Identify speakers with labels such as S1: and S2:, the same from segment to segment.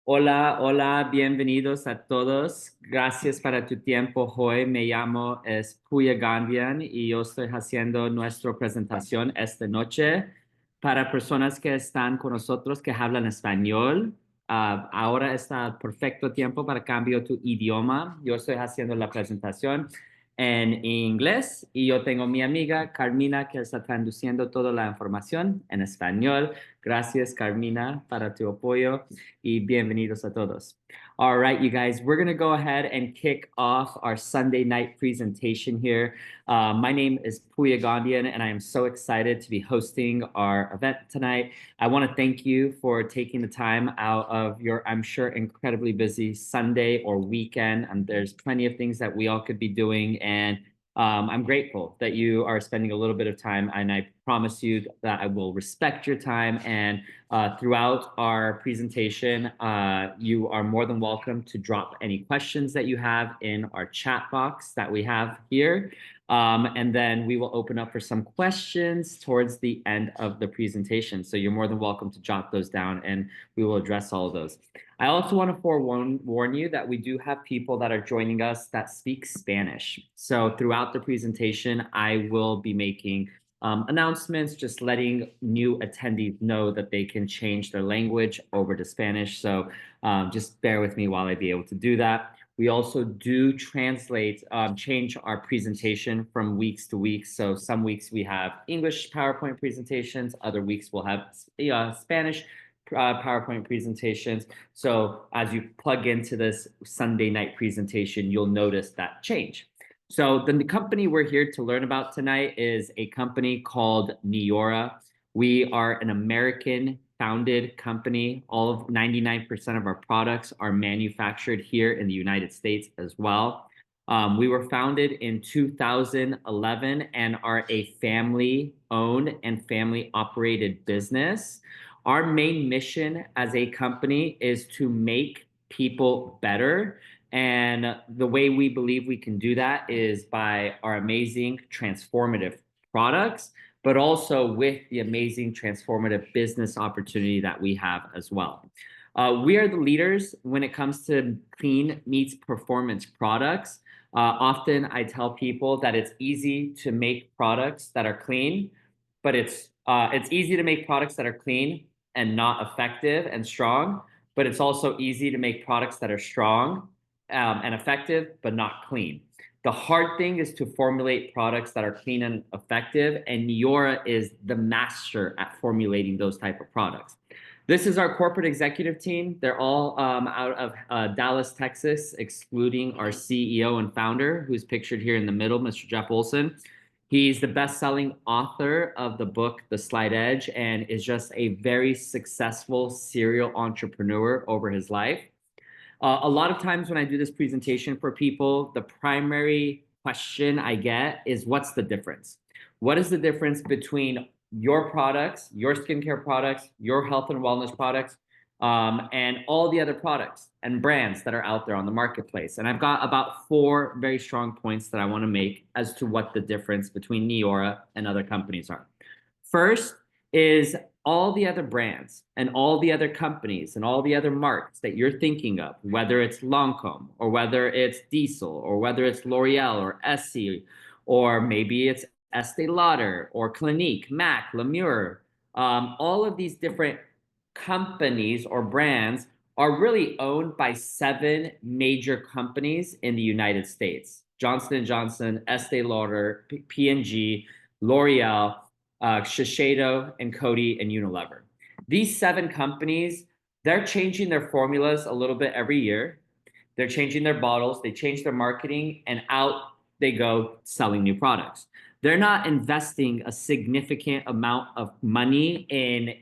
S1: Hola, hola, bienvenidos a todos. Gracias para tu tiempo hoy. Me llamo Puya Ghandian y yo estoy haciendo nuestra presentación esta noche para personas que están con nosotros que hablan español. Ahora está perfecto tiempo para cambio tu idioma. Yo estoy haciendo la presentación en inglés y yo tengo mi amiga Carmina que está traduciendo toda la información en español. Gracias, Carmina, para tu apoyo y bienvenidos a todos. All right, you guys, we're going to go ahead and kick off our Sunday night presentation here. My name is Puya Ghandian, and I am so excited to be hosting our event tonight. I want to thank you for taking the time out of your, I'm sure, incredibly busy Sunday or weekend. And there's plenty of things that we all could be doing. And I'm grateful that you are spending a little bit of time, and I promise you that I will respect your time. And throughout our presentation, you are more than welcome to drop any questions that you have in our chat box that we have here. And then we will open up for some questions towards the end of the presentation. So you're more than welcome to jot those down and we will address all of those. I also want to forewarn you that we do have people that are joining us that speak Spanish. So throughout the presentation, I will be making announcements, just letting new attendees know that they can change their language over to Spanish. So just bear with me while I be able to do that. We also do translate, change our presentation from weeks to weeks. So some weeks we have English PowerPoint presentations, other weeks we'll have Spanish PowerPoint presentations. So as you plug into this Sunday night presentation, you'll notice that change. So the company we're here to learn about tonight is a company called Neora. We are an American founded company. All of 99% of our products are manufactured here in the United States as well. We were founded in 2011 and are a family owned and family operated business. Our main mission as a company is to make people better. And the way we believe we can do that is by our amazing transformative products, but also with the amazing transformative business opportunity that we have as well. We are the leaders when it comes to clean meets performance products. Often I tell people that it's easy to make products that are clean, but it's easy to make products that are clean and not effective and strong, but it's also easy to make products that are strong and effective, but not clean. The hard thing is to formulate products that are clean and effective, and Neora is the master at formulating those type of products. This is our corporate executive team. They're all out of Dallas, Texas, excluding our CEO and founder, who's pictured here in the middle, Mr. Jeff Olson. He's the best-selling author of the book, The Slight Edge, and is just a very successful serial entrepreneur over his life. A lot of times when I do this presentation for people, the primary question I get is, what's the difference? What is the difference between your products, your skincare products, your health and wellness products, and all the other products and brands that are out there on the marketplace? And I've got about 4 very strong points that I want to make as to what the difference between Neora and other companies are. First is all the other brands and all the other companies and all the other marks that you're thinking of, whether it's Lancome or whether it's Diesel or whether it's L'Oreal or Essie, or maybe it's Estee Lauder or Clinique, MAC, Lemur, all of these different companies or brands are really owned by 7 major companies in the United States: Johnson & Johnson, Estee Lauder, P&G, L'Oreal, Shiseido, and Coty, and Unilever. These 7 companies, they're changing their formulas a little bit every year. They're changing their bottles, they change their marketing, and out they go selling new products. They're not investing a significant amount of money in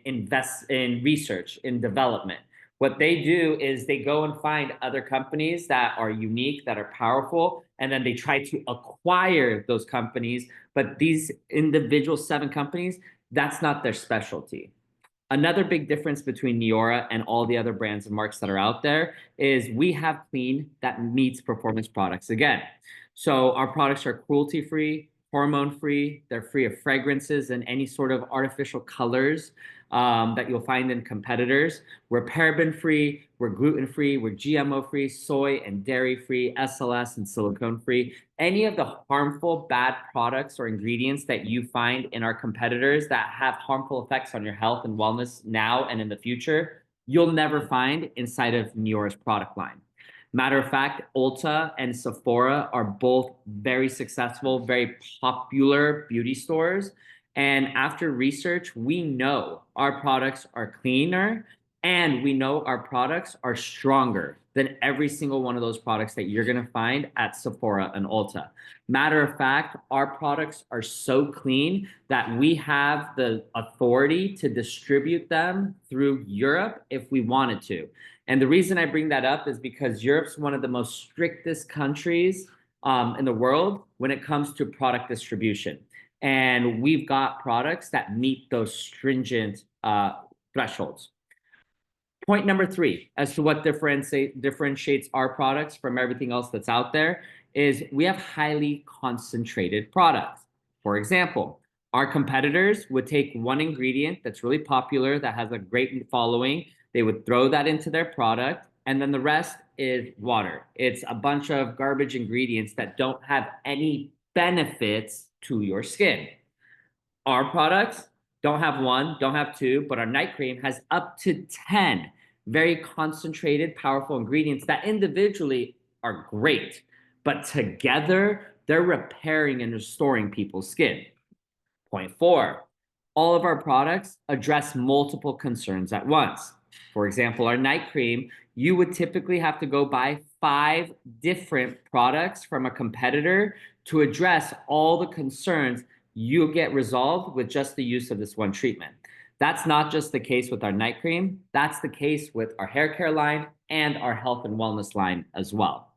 S1: research, in development. What they do is they go and find other companies that are unique, that are powerful, and then they try to acquire those companies. But these individual 7 companies, that's not their specialty. Another big difference between Neora and all the other brands and marks that are out there is we have clean that meets performance products again. So our products are cruelty-free, hormone-free. They're free of fragrances and any sort of artificial colors that you'll find in competitors. We're paraben-free, we're gluten-free, we're GMO-free, soy and dairy-free, SLS and silicone-free. Any of the harmful, bad products or ingredients that you find in our competitors that have harmful effects on your health and wellness now and in the future, you'll never find inside of Neora's product line. Matter of fact, Ulta and Sephora are both very successful, very popular beauty stores. And after research, we know our products are cleaner and we know our products are stronger than every single one of those products that you're going to find at Sephora and Ulta. Matter of fact, our products are so clean that we have the authority to distribute them through Europe if we wanted to. And the reason I bring that up is because Europe's one of the most strictest countries in the world when it comes to product distribution. And we've got products that meet those stringent thresholds. Point number 3, as to what differentiates our products from everything else that's out there, is we have highly concentrated products. For example, our competitors would take one ingredient that's really popular, that has a great following, they would throw that into their product, and then the rest is water. It's a bunch of garbage ingredients that don't have any benefits to your skin. Our products don't have one, don't have two, but our night cream has up to 10 very concentrated, powerful ingredients that individually are great, but together they're repairing and restoring people's skin. Point 4, all of our products address multiple concerns at once. For example, our night cream, you would typically have to go buy 5 different products from a competitor to address all the concerns you get resolved with just the use of this one treatment. That's not just the case with our night cream. That's the case with our hair care line and our health and wellness line as well.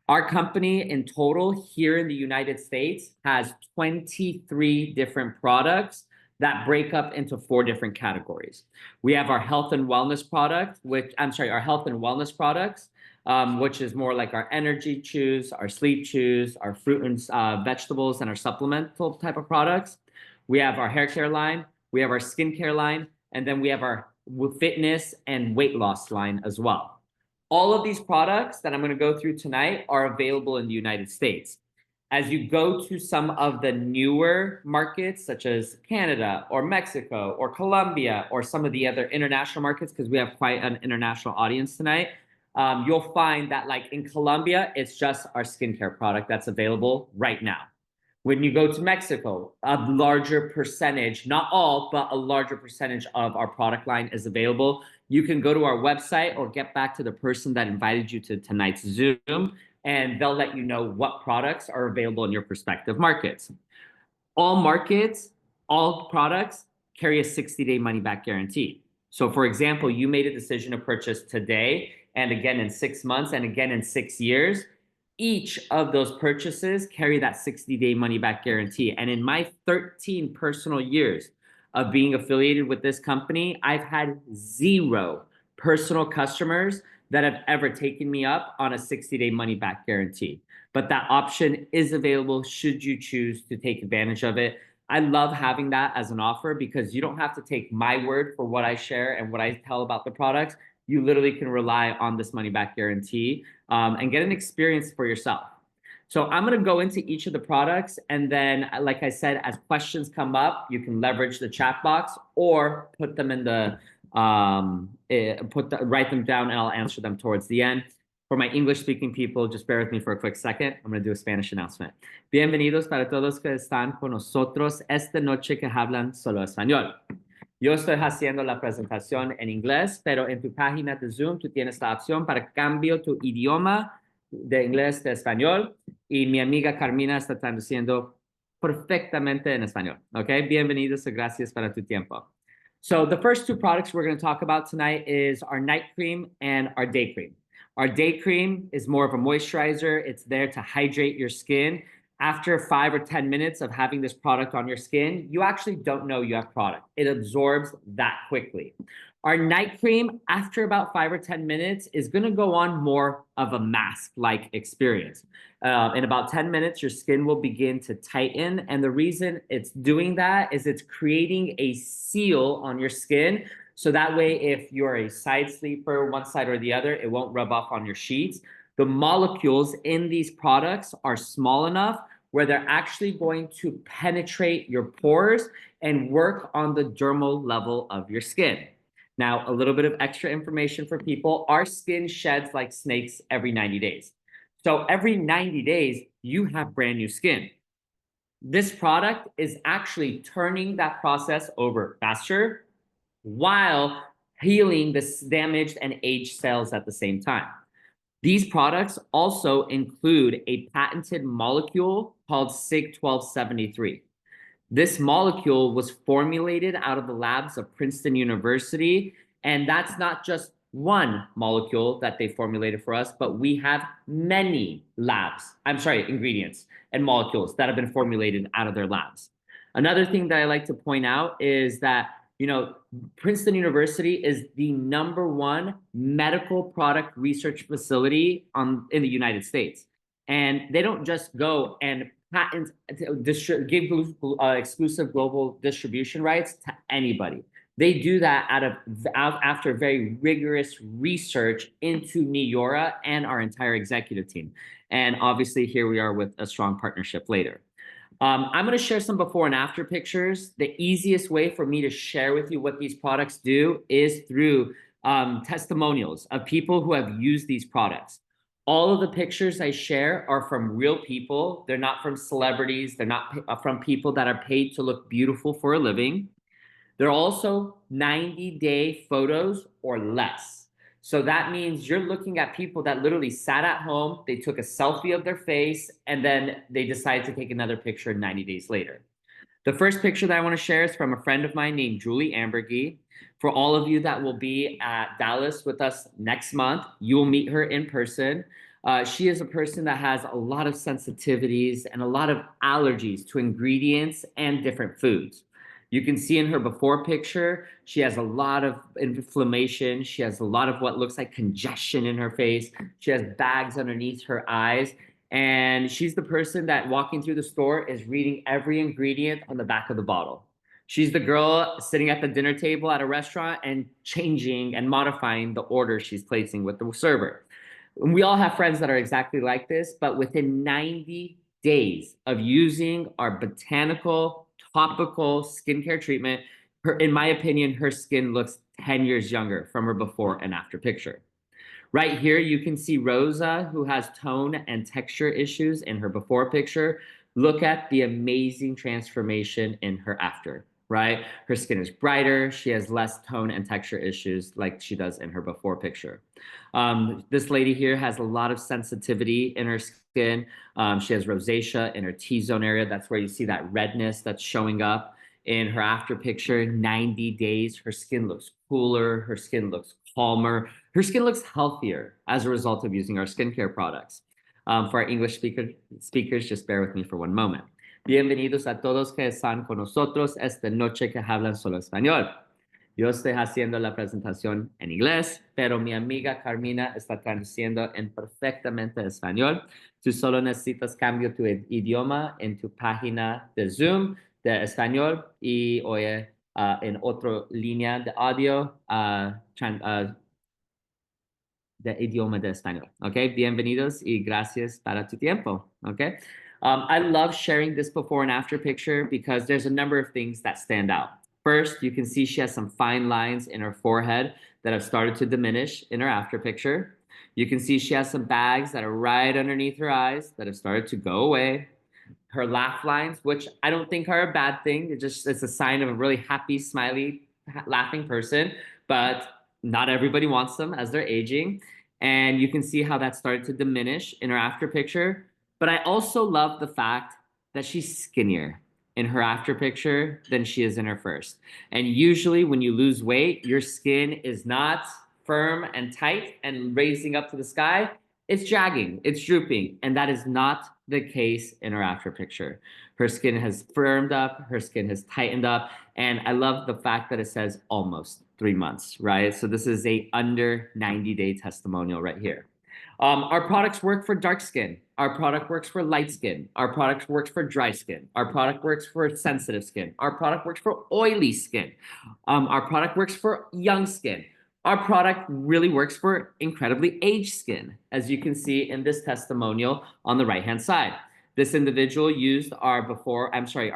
S1: Our company in total here in the United States has 23 different products that break up into 4 different categories. We have our health and wellness product, our health and wellness products, which is more like our energy chews, our sleep chews, our fruit and vegetables, and our supplemental type of products. We have our hair care line, we have our skincare line, and then we have our fitness and weight loss line as well. All of these products that I'm going to go through tonight are available in the United States. As you go to some of the newer markets, such as Canada or Mexico or Colombia or some of the other international markets, because we have quite an international audience tonight, you'll find that like in Colombia, it's just our skincare product that's available right now. When you go to Mexico, a larger percentage, not all, but a larger percentage of our product line is available. You can go to our website or get back to the person that invited you to tonight's Zoom, and they'll let you know what products are available in your respective markets. All markets, all products carry a 60-day money-back guarantee. So for example, you made a decision to purchase today, and again in 6 months, and again in 6 years. Each of those purchases carry that 60-day money-back guarantee. And in my 13 personal years of being affiliated with this company, I've had 0 personal customers that have ever taken me up on a 60-day money-back guarantee. But that option is available should you choose to take advantage of it. I love having that as an offer because you don't have to take my word for what I share and what I tell about the products. You literally can rely on this money-back guarantee and get an experience for yourself. So I'm going to go into each of the products, and then, like I said, as questions come up, you can leverage the chat box or put them in the write them down, and I'll answer them towards the end. For my English-speaking people, just bear with me for a quick second. I'm going to do a Spanish announcement. Bienvenidos para todos que están con nosotros esta noche que hablan solo español. Yo estoy haciendo la presentación en inglés, pero en tu página de Zoom tú tienes la opción para cambio tu idioma de inglés a español, y mi amiga Carmina está traduciendo perfectamente en español. Okay, bienvenidos y gracias para tu tiempo. So the first 2 products we're going to talk about tonight is our night cream and our day cream. Our day cream is more of a moisturizer. It's there to hydrate your skin. after 5 or 10 minutes of having this product on your skin, you actually don't know you have product. It absorbs that quickly. Our night cream, after about 5 or 10 minutes, is going to go on more of a mask-like experience. In about 10 minutes, your skin will begin to tighten. And the reason it's doing that is it's creating a seal on your skin. So that way, if you're a side sleeper, one side or the other, it won't rub off on your sheets. The molecules in these products are small enough where they're actually going to penetrate your pores and work on the dermal level of your skin. Now, a little bit of extra information for people. Our skin sheds like snakes every 90 days. So every 90 days, you have brand new skin. This product is actually turning that process over faster while healing the damaged and aged cells at the same time. These products also include a patented molecule called SIG-1273. This molecule was formulated out of the labs of Princeton University, and that's not just one molecule that they formulated for us, but we have many ingredients and molecules that have been formulated out of their labs. Another thing that I like to point out is that Princeton University is the #1 medical product research facility in the United States. And they don't just go and patent, give exclusive global distribution rights to anybody. They do that after very rigorous research into Neora and our entire executive team. And obviously, here we are with a strong partnership later. I'm going to share some before and after pictures. The easiest way for me to share with you what these products do is through testimonials of people who have used these products. All of the pictures I share are from real people. They're not from celebrities. They're not from people that are paid to look beautiful for a living. They're also 90-day photos or less. So that means you're looking at people that literally sat at home, they took a selfie of their face, and then they decided to take another picture 90 days later. The first picture that I want to share is from a friend of mine named Julie Ambergy. For all of you that will be at Dallas with us next month, you will meet her in person. She is a person that has a lot of sensitivities and a lot of allergies to ingredients and different foods. You can see in her before picture, she has a lot of inflammation. She has a lot of what looks like congestion in her face. She has bags underneath her eyes. And she's the person that walking through the store is reading every ingredient on the back of the bottle. She's the girl sitting at the dinner table at a restaurant and changing and modifying the order she's placing with the server. And we all have friends that are exactly like this, but within 90 days of using our botanical topical skincare treatment, in my opinion, her skin looks 10 years younger from her before and after picture. Right here, you can see Rosa, who has tone and texture issues in her before picture. Look at the amazing transformation in her after, right? Her skin is brighter. She has less tone and texture issues like she does in her before picture. This lady here has a lot of sensitivity in her skin. She has rosacea in her T-zone area. That's where you see that redness that's showing up. In her after picture, 90 days, her skin looks cooler. Her skin looks calmer. Her skin looks healthier as a result of using our skincare products. For our English speakers, just bear with me for one moment. Bienvenidos a todos que están con nosotros esta noche que hablan solo español. Yo estoy haciendo la presentación en inglés, pero mi amiga Carmina está traduciendo en perfectamente español. Tú solo necesitas cambiar tu idioma en tu página de Zoom de español y oye en otra línea de audio de idioma de español. Okay, bienvenidos y gracias para tu tiempo. Okay. I love sharing this before and after picture because there's a number of things that stand out. First, you can see she has some fine lines in her forehead that have started to diminish in her after picture. You can see she has some bags that are right underneath her eyes that have started to go away. Her laugh lines, which I don't think are a bad thing. It's a sign of a really happy, smiley, laughing person, but not everybody wants them as they're aging. And you can see how that started to diminish in her after picture. But I also love the fact that she's skinnier in her after picture than she is in her first. And usually when you lose weight, your skin is not firm and tight and raising up to the sky. it's dragging, it's drooping, and that is not the case in her after picture. Her skin has firmed up, her skin has tightened up, and I love the fact that it says almost 3 months, right? So this is a under 90-day testimonial right here. Our products work for dark skin. Our product works for light skin. Our product works for dry skin. Our product works for sensitive skin. Our product works for oily skin. Our product works for young skin. Our product really works for incredibly aged skin, as you can see in this testimonial on the right-hand side. This individual used our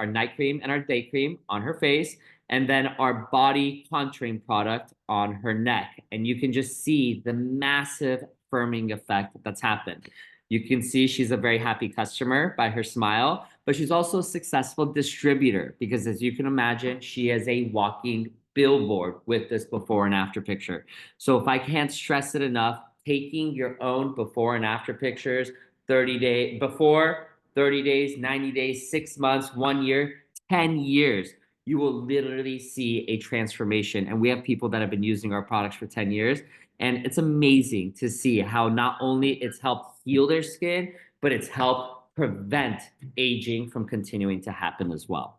S1: night cream and our day cream on her face, and then our body contouring product on her neck. And you can just see the massive firming effect that's happened. You can see she's a very happy customer by her smile, but she's also a successful distributor because, as you can imagine, she is a walking billboard with this before and after picture. So if I can't stress it enough, taking your own before and after pictures, 30 days, 90 days, 6 months, 1 year, 10 years, you will literally see a transformation. And we have people that have been using our products for 10 years. And it's amazing to see how not only it's helped heal their skin, but it's helped prevent aging from continuing to happen as well.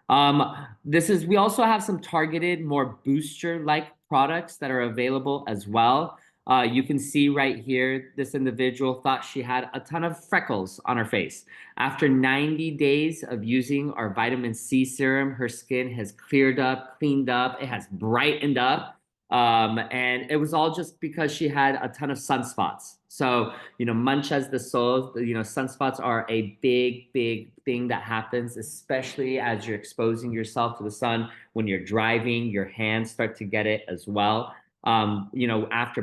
S1: We also have some targeted, more booster-like products that are available as well. You can see right here, this individual thought she had a ton of freckles on her face. After 90 days of using our vitamin C serum, her skin has cleared up, cleaned up, it has brightened up. And it was all just because she had a ton of sunspots. So, manchas de sol, sunspots are a big, big thing that happens, especially as you're exposing yourself to the sun. When you're driving, your hands start to get it as well. After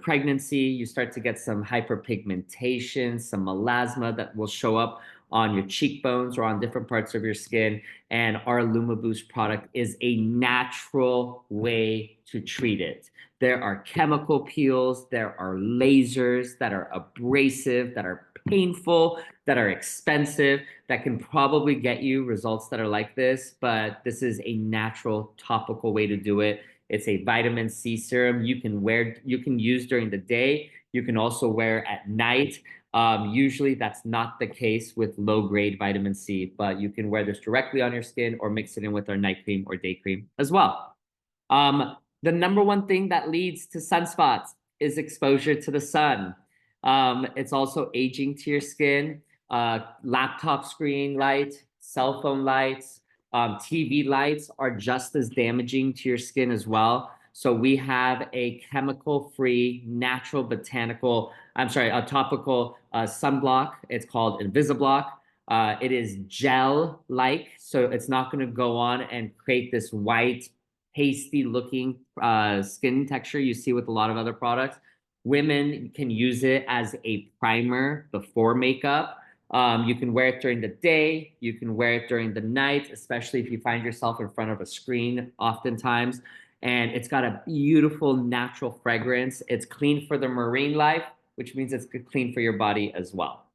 S1: pregnancy, you start to get some hyperpigmentation, some melasma that will show up on your cheekbones or on different parts of your skin. And our LumaBoost product is a natural way to treat it. There are chemical peels, there are lasers that are abrasive, that are painful, that are expensive, that can probably get you results that are like this, but this is a natural topical way to do it. It's a vitamin C serum you can use during the day. You can also wear at night. Usually that's not the case with low-grade vitamin C, but you can wear this directly on your skin or mix it in with our night cream or day cream as well. The number one thing that leads to sunspots is exposure to the sun. It's also aging to your skin, laptop screen light, cell phone lights, TV lights are just as damaging to your skin as well. So we have a chemical-free, natural a topical sunblock. It's called Invisiblock. It is gel-like, so it's not going to go on and create this white, pasty-looking skin texture you see with a lot of other products. Women can use it as a primer before makeup. You can wear it during the day. You can wear it during the night, especially if you find yourself in front of a screen oftentimes. And it's got a beautiful natural fragrance. It's clean for the marine life, which means it's clean for your body as well.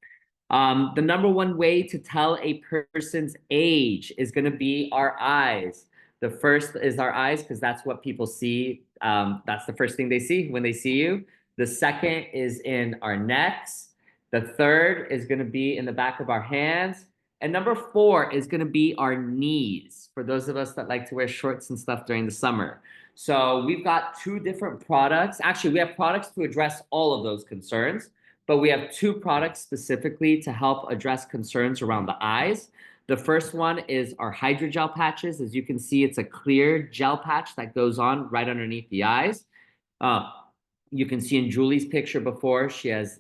S1: The number one way to tell a person's age is going to be our eyes. The first is our eyes because that's what people see. That's the first thing they see when they see you. The second is in our necks. The third is going to be in the back of our hands. And number 4 is going to be our knees, for those of us that like to wear shorts and stuff during the summer. So we've got 2 different products. Actually, we have products to address all of those concerns, but we have 2 products specifically to help address concerns around the eyes. The first one is our hydrogel patches. As you can see, it's a clear gel patch that goes on right underneath the eyes. You can see in Julie's picture before, she has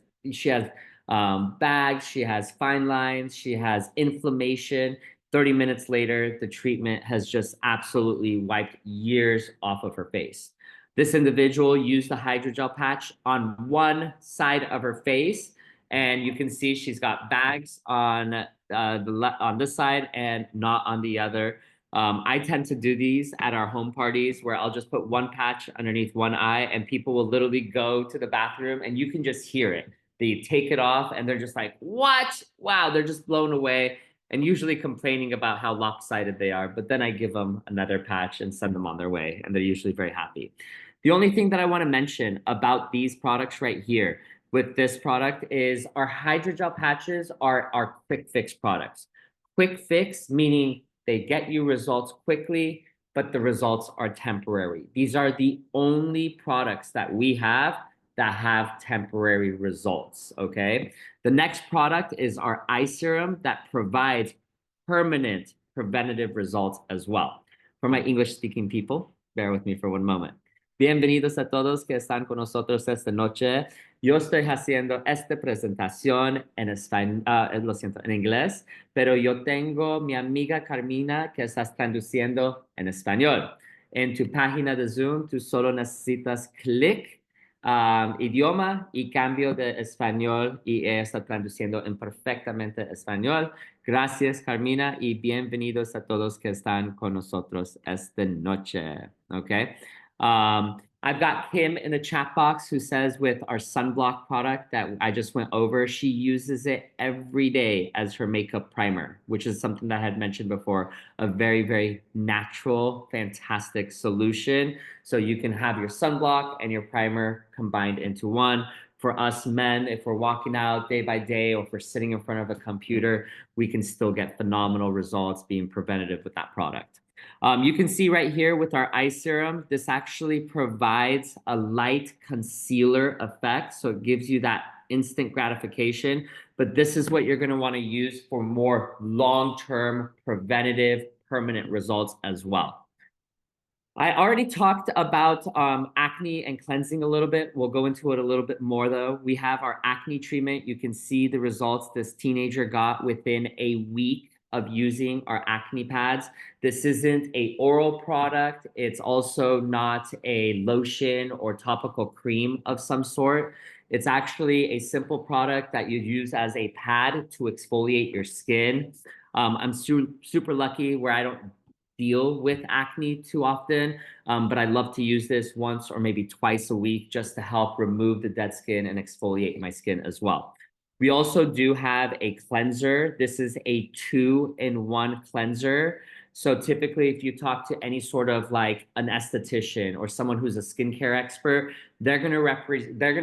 S1: bags, she has fine lines, she has inflammation. 30 minutes later, the treatment has just absolutely wiped years off of her face. This individual used the hydrogel patch on one side of her face, and you can see she's got bags on this side and not on the other. I tend to do these at our home parties where I'll just put one patch underneath one eye and people will literally go to the bathroom and you can just hear it. They take it off and they're just like, what? Wow, they're just blown away and usually complaining about how lopsided they are. But then I give them another patch and send them on their way and they're usually very happy. The only thing that I want to mention about these products right here, with this product is our hydrogel patches are our quick fix products. Quick fix meaning they get you results quickly, but the results are temporary. These are the only products that we have that have temporary results, okay? The next product is our eye serum that provides permanent preventative results as well. For my English-speaking people, bear with me for one moment. Bienvenidos a todos que están con nosotros esta noche. Yo estoy haciendo esta presentación en español, lo siento, en inglés, pero yo tengo mi amiga Carmina que está traduciendo en español. En tu página de Zoom, tú solo necesitas clic, idioma y cambio de español y ella está traduciendo en perfectamente español. Gracias, Carmina, y bienvenidos a todos que están con nosotros esta noche. Okay. I've got Kim in the chat box who says with our sunblock product that I just went over, she uses it every day as her makeup primer, which is something that I had mentioned before, a very, very natural, fantastic solution. So you can have your sunblock and your primer combined into one. For us men, if we're walking out day by day or if we're sitting in front of a computer, we can still get phenomenal results being preventative with that product. You can see right here with our eye serum, this actually provides a light concealer effect. So it gives you that instant gratification, but this is what you're going to want to use for more long-term preventative permanent results as well. I already talked about acne and cleansing a little bit. We'll go into it a little bit more though. We have our acne treatment. You can see the results this teenager got within a week of using our acne pads. This isn't a oral product. It's also not a lotion or topical cream of some sort. It's actually a simple product that you use as a pad to exfoliate your skin. I'm super lucky where I don't deal with acne too often, but I love to use this once or maybe twice a week just to help remove the dead skin and exfoliate my skin as well. We also do have a cleanser. This is a 2-in-1 cleanser. So typically, if you talk to any sort of like an esthetician or someone who's a skincare expert, they're gonna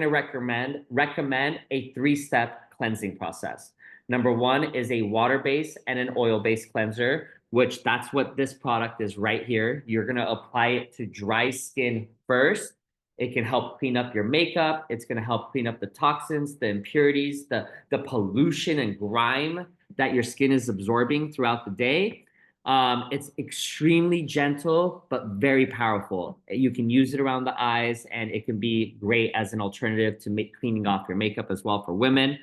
S1: recommend a 3-step cleansing process. Number 1 is a water-based and an oil-based cleanser, which that's what this product is right here. You're gonna apply it to dry skin first. It can help clean up your makeup. It's gonna help clean up the toxins, the impurities, the pollution and grime that your skin is absorbing throughout the day. It's extremely gentle, but very powerful. You can use it around the eyes and it can be great as an alternative to cleaning off your makeup as well for women.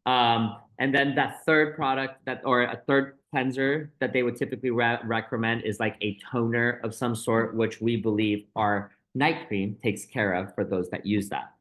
S1: And then that third product or a third cleanser that they would typically recommend is like a toner of some sort, which we believe our night cream takes care of for those that use that.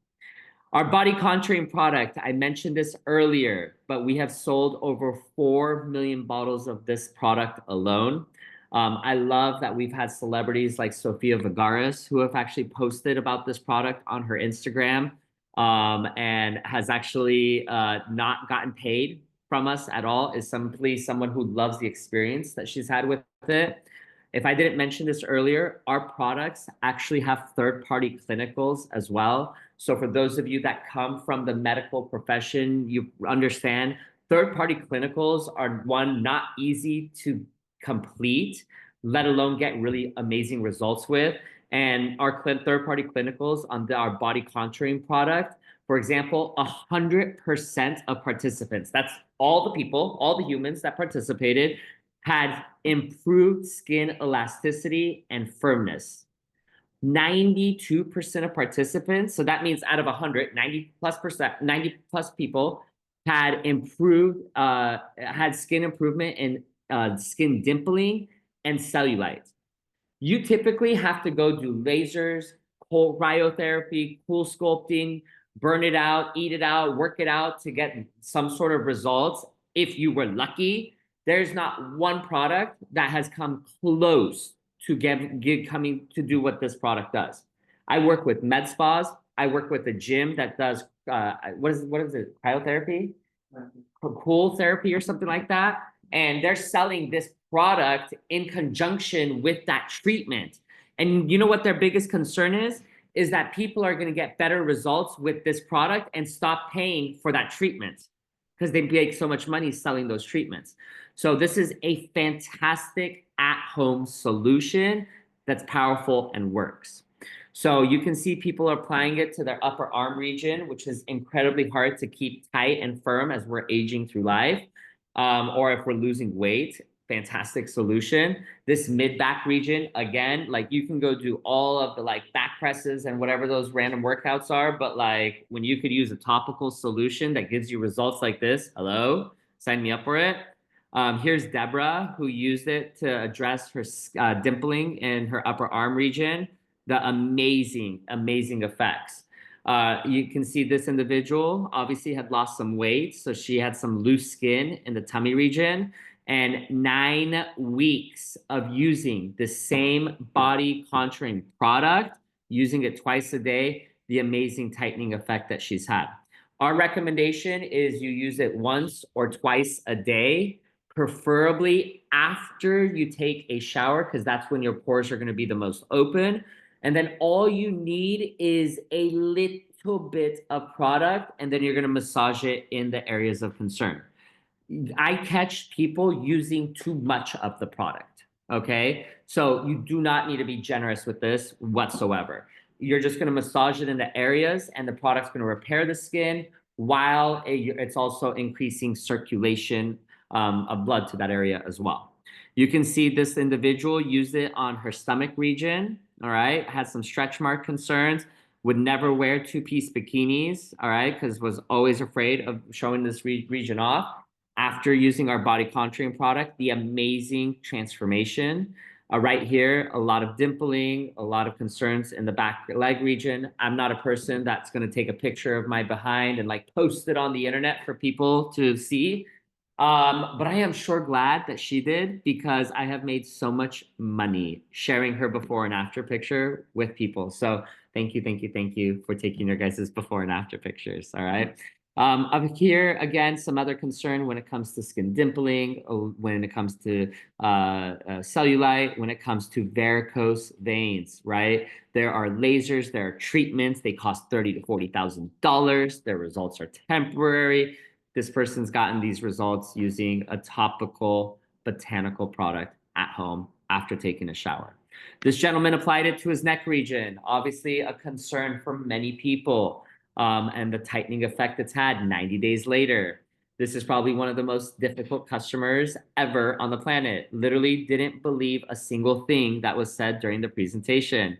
S1: Our body contouring product, I mentioned this earlier, but we have sold over 4 million bottles of this product alone. I love that we've had celebrities like Sofia Vergara's who have actually posted about this product on her Instagram and has actually not gotten paid from us at all, is simply someone who loves the experience that she's had with it. If I didn't mention this earlier, our products actually have third-party clinicals as well. So for those of you that come from the medical profession, you understand third-party clinicals are, one, not easy to complete, let alone get really amazing results with. And our third-party clinicals on our body contouring product, for example, 100% of participants, that's all the people, all the humans that participated, had improved skin elasticity and firmness. 92% of participants, so that means out of 100, 90 plus people had improved, had skin improvement in skin dimpling and cellulite. You typically have to go do lasers, cold cryotherapy, cool sculpting, burn it out, eat it out, work it out to get some sort of results. If you were lucky, there's not one product that has come close to coming to do what this product does. I work with med spas. I work with a gym that does, what is it, cryotherapy? Cool therapy or something like that. And they're selling this product in conjunction with that treatment. And you know what their biggest concern is? is that people are going to get better results with this product and stop paying for that treatment because they make so much money selling those treatments. So this is a fantastic at-home solution that's powerful and works. So you can see people are applying it to their upper arm region, which is incredibly hard to keep tight and firm as we're aging through life, or if we're losing weight. Fantastic solution. This mid back region, again, like you can go do all of the like back presses and whatever those random workouts are, but like when you could use a topical solution that gives you results like this, hello, sign me up for it. Here's Deborah, who used it to address her dimpling in her upper arm region. The amazing, amazing effects. You can see this individual obviously had lost some weight, so she had some loose skin in the tummy region. And 9 weeks of using the same body contouring product, using it twice a day, the amazing tightening effect that she's had. Our recommendation is you use it once or twice a day, preferably after you take a shower, because that's when your pores are going to be the most open. And then all you need is a little bit of product, and then you're going to massage it in the areas of concern. I catch people using too much of the product. Okay. So you do not need to be generous with this whatsoever. You're just going to massage it in the areas, and the product's going to repair the skin while it's also increasing circulation of blood to that area as well. You can see this individual use it on her stomach region. All right. Had some stretch mark concerns. Would never wear two-piece bikinis. All right. Because was always afraid of showing this region off. After using our body contouring product, the amazing transformation. Right here, a lot of dimpling, a lot of concerns in the back leg region. I'm not a person that's going to take a picture of my behind and like post it on the internet for people to see. But I am sure glad that she did, because I have made so much money sharing her before and after picture with people. So thank you, thank you, thank you for taking your guys' before and after pictures. All right. Up here, again, some other concern when it comes to skin dimpling, when it comes to cellulite, when it comes to varicose veins, right? There are lasers, there are treatments. They cost $30,000 to $40,000. Their results are temporary. This person's gotten these results using a topical botanical product at home after taking a shower. This gentleman applied it to his neck region, obviously a concern for many people. And the tightening effect it's had 90 days later. This is probably one of the most difficult customers ever on the planet. Literally didn't believe a single thing that was said during the presentation.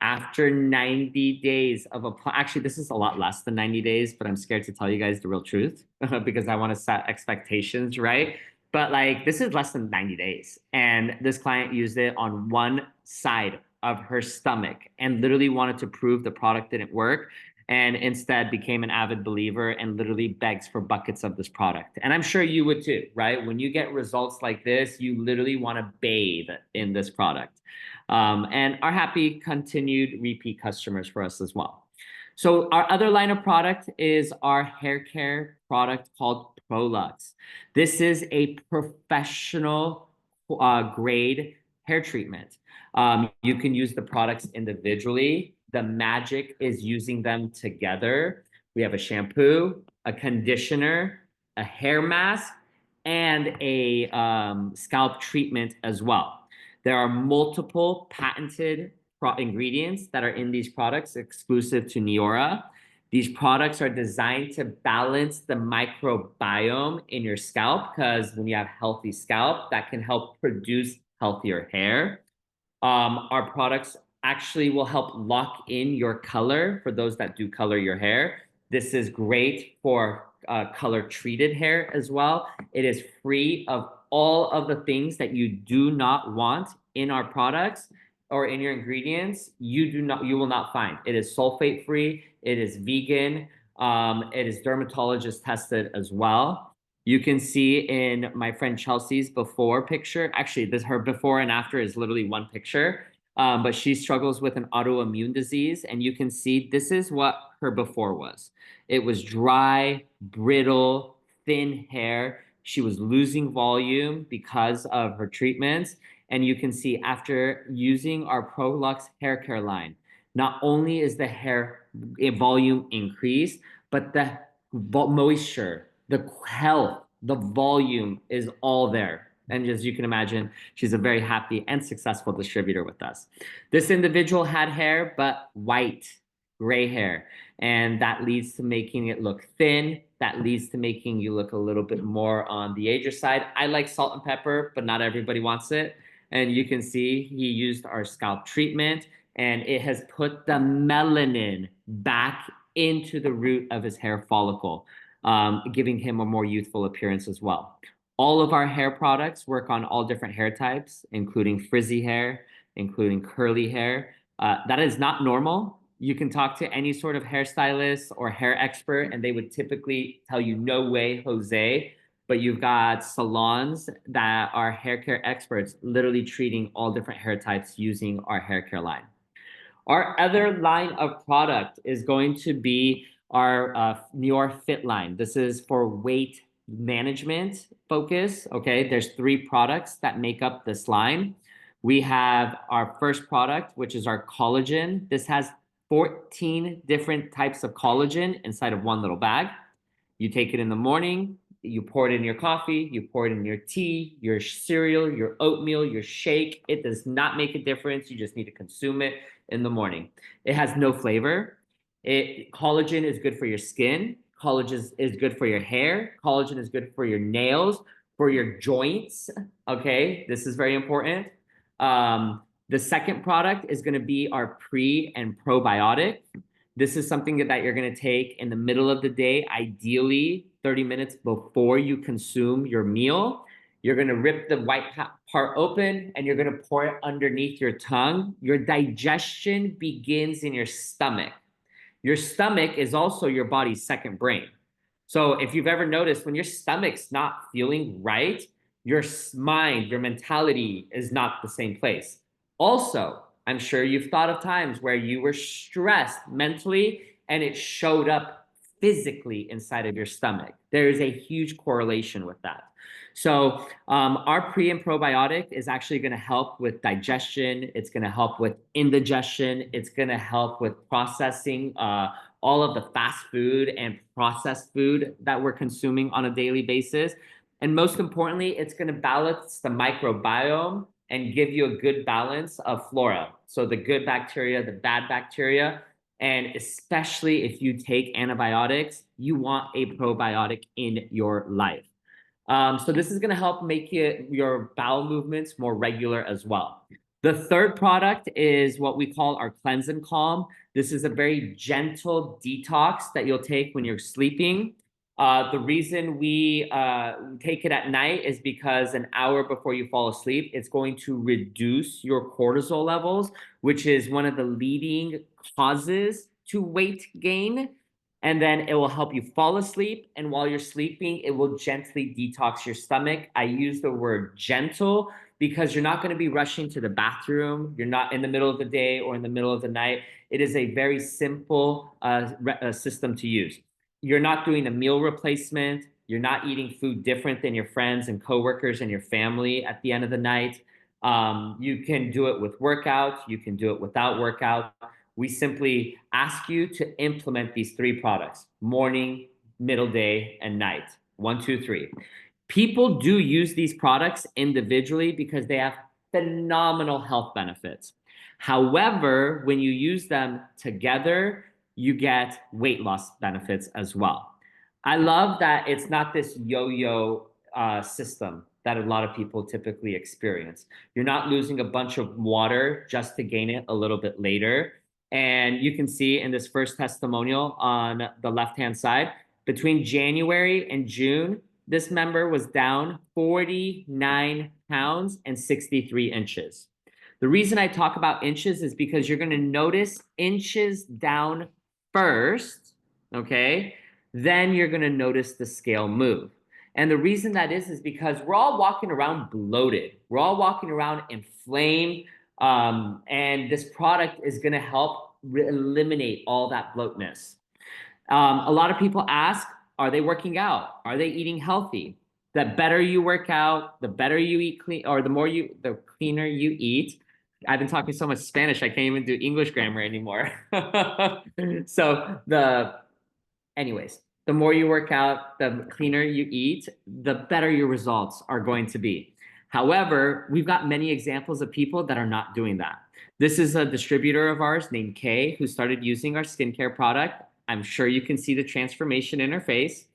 S1: After 90 days of actually, this is a lot less than 90 days, but I'm scared to tell you guys the real truth because I want to set expectations, right? But like, this is less than 90 days. And this client used it on one side of her stomach and literally wanted to prove the product didn't work, and instead became an avid believer and literally begs for buckets of this product. And I'm sure you would too, right? When you get results like this, you literally want to bathe in this product. And are happy continued repeat customers for us as well. So our other line of product is our hair care product called Prolux. This is a professional grade hair treatment. You can use the products individually. The magic is using them together. We have a shampoo, a conditioner, a hair mask, and a scalp treatment as well. There are multiple patented ingredients that are in these products exclusive to Neora. These products are designed to balance the microbiome in your scalp, because when you have healthy scalp, that can help produce healthier hair. Our products actually will help lock in your color for those that do color your hair. This is great for color treated hair as well. It is free of all of the things that you do not want in our products or in your ingredients. You will not find. It is sulfate free. It is vegan. It is dermatologist tested as well. You can see in my friend Chelsea's before picture, actually her before and after is literally one picture, but she struggles with an autoimmune disease. And you can see this is what her before was. It was dry, brittle, thin hair. She was losing volume because of her treatments. And you can see after using our Prolux hair care line, not only is the hair volume increased, but the moisture, the health, the volume is all there. And as you can imagine, she's a very happy and successful distributor with us. This individual had hair, but white, gray hair. And that leads to making it look thin. That leads to making you look a little bit more on the ager side. I like salt and pepper, but not everybody wants it. And you can see he used our scalp treatment, and it has put the melanin back into the root of his hair follicle, giving him a more youthful appearance as well. All of our hair products work on all different hair types, including frizzy hair, including curly hair. That is not normal. You can talk to any sort of hairstylist or hair expert, and they would typically tell you, no way, Jose. But you've got salons that are hair care experts literally treating all different hair types using our hair care line. Our other line of product is going to be our Neora Fit line. This is for weight management focus. Okay, there's 3 products that make up this line. We have our first product, which is our collagen. This has 14 different types of collagen inside of one little bag. You take it in the morning, you pour it in your coffee, you pour it in your tea, your cereal, your oatmeal, your shake. It does not make a difference. You just need to consume it in the morning. It has no flavor. Collagen is good for your skin. Collagen is good for your hair. Collagen is good for your nails, for your joints. Okay, this is very important. The second product is going to be our pre and probiotic. This is something that you're going to take in the middle of the day, ideally 30 minutes before you consume your meal. You're going to rip the white part open and you're going to pour it underneath your tongue. Your digestion begins in your stomach. Your stomach is also your body's second brain. So if you've ever noticed, when your stomach's not feeling right, your mind, your mentality is not the same place. Also, I'm sure you've thought of times where you were stressed mentally and it showed up physically inside of your stomach. There is a huge correlation with that. So our pre and probiotic is actually going to help with digestion. It's going to help with indigestion. It's going to help with processing all of the fast food and processed food that we're consuming on a daily basis. And most importantly, it's going to balance the microbiome and give you a good balance of flora. So the good bacteria, the bad bacteria, and especially if you take antibiotics, you want a probiotic in your life. So this is going to help make your bowel movements more regular as well. The third product is what we call our Cleanse and Calm. This is a very gentle detox that you'll take when you're sleeping. The reason we take it at night is because an hour before you fall asleep, it's going to reduce your cortisol levels, which is one of the leading causes to weight gain. And then it will help you fall asleep. And while you're sleeping, it will gently detox your stomach. I use the word gentle because you're not going to be rushing to the bathroom. You're not in the middle of the day or in the middle of the night. It is a very simple system to use. You're not doing a meal replacement. You're not eating food different than your friends and coworkers and your family at the end of the night. You can do it with workout. You can do it without workout. We simply ask you to implement these 3 products: morning, middle day, and night. 1, 2, 3. People do use these products individually because they have phenomenal health benefits. However, when you use them together, you get weight loss benefits as well. I love that it's not this yo-yo system that a lot of people typically experience. You're not losing a bunch of water just to gain it a little bit later. And you can see in this first testimonial on the left-hand side, between January and June, this member was down 49 pounds and 63 inches. The reason I talk about inches is because you're going to notice inches down first, okay? Then you're going to notice the scale move. And the reason that is because we're all walking around bloated. We're all walking around inflamed. And this product is going to help eliminate all that bloatness. A lot of people ask, are they working out? Are they eating healthy? The better you work out, the better you eat clean, or the cleaner you eat, I've been talking so much Spanish, I can't even do English grammar anymore. So anyways, the more you work out, the cleaner you eat, the better your results are going to be. However, we've got many examples of people that are not doing that. This is a distributor of ours named Kay who started using our skincare product. I'm sure you can see the transformation in her face.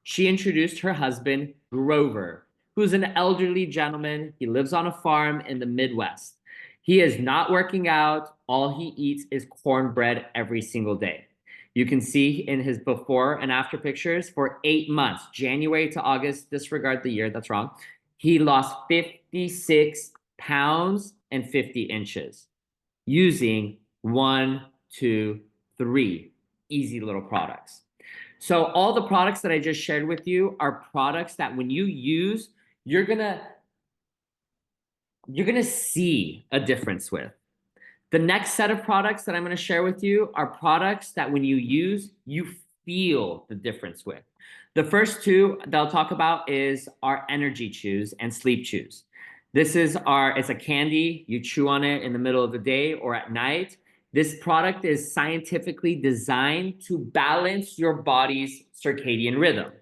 S1: She introduced her husband, Grover, who's an elderly gentleman. He lives on a farm in the Midwest. He is not working out. All he eats is cornbread every single day. You can see in his before and after pictures for 8 months, January to August, disregard the year, that's wrong. He lost 56 pounds and 50 inches using 1, 2, 3 easy little products. So all the products that I just shared with you are products that when you use, you're gonna see a difference with. The next set of products that I'm going to share with you are products that when you use, you feel the difference with. The first two that I'll talk about is our energy chews and sleep chews. It's a candy. You chew on it in the middle of the day or at night. This product is scientifically designed to balance your body's circadian rhythm.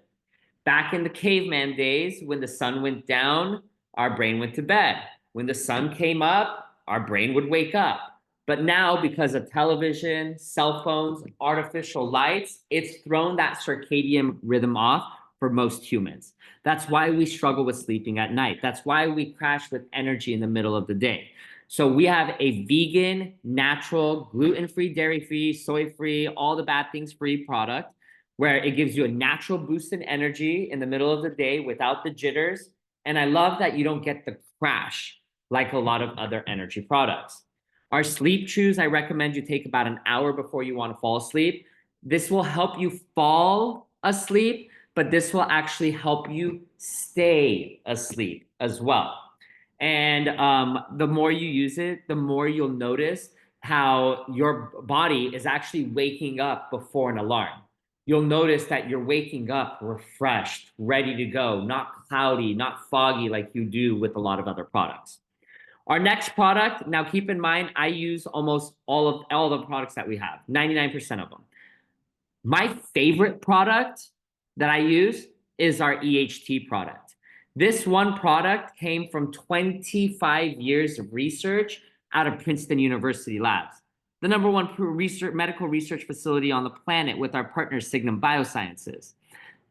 S1: Back in the caveman days, when the sun went down, our brain went to bed. When the sun came up, our brain would wake up. But now, because of television, cell phones, artificial lights, it's thrown that circadian rhythm off for most humans. That's why we struggle with sleeping at night. That's why we crash with energy in the middle of the day. So we have a vegan, natural, gluten-free, dairy-free, soy-free, all the bad things free product where it gives you a natural boost in energy in the middle of the day without the jitters. And I love that you don't get the crash like a lot of other energy products. Our sleep chews, I recommend you take about an hour before you want to fall asleep. This will help you fall asleep, but this will actually help you stay asleep as well. And the more you use it, the more you'll notice how your body is actually waking up before an alarm. You'll notice that you're waking up refreshed, ready to go, not cloudy, not foggy like you do with a lot of other products. Our next product, now keep in mind, I use almost all the products that we have, 99% of them. My favorite product that I use is our EHT product. This one product came from 25 years of research out of Princeton University labs, the number one medical research facility on the planet with our partner Signum Biosciences.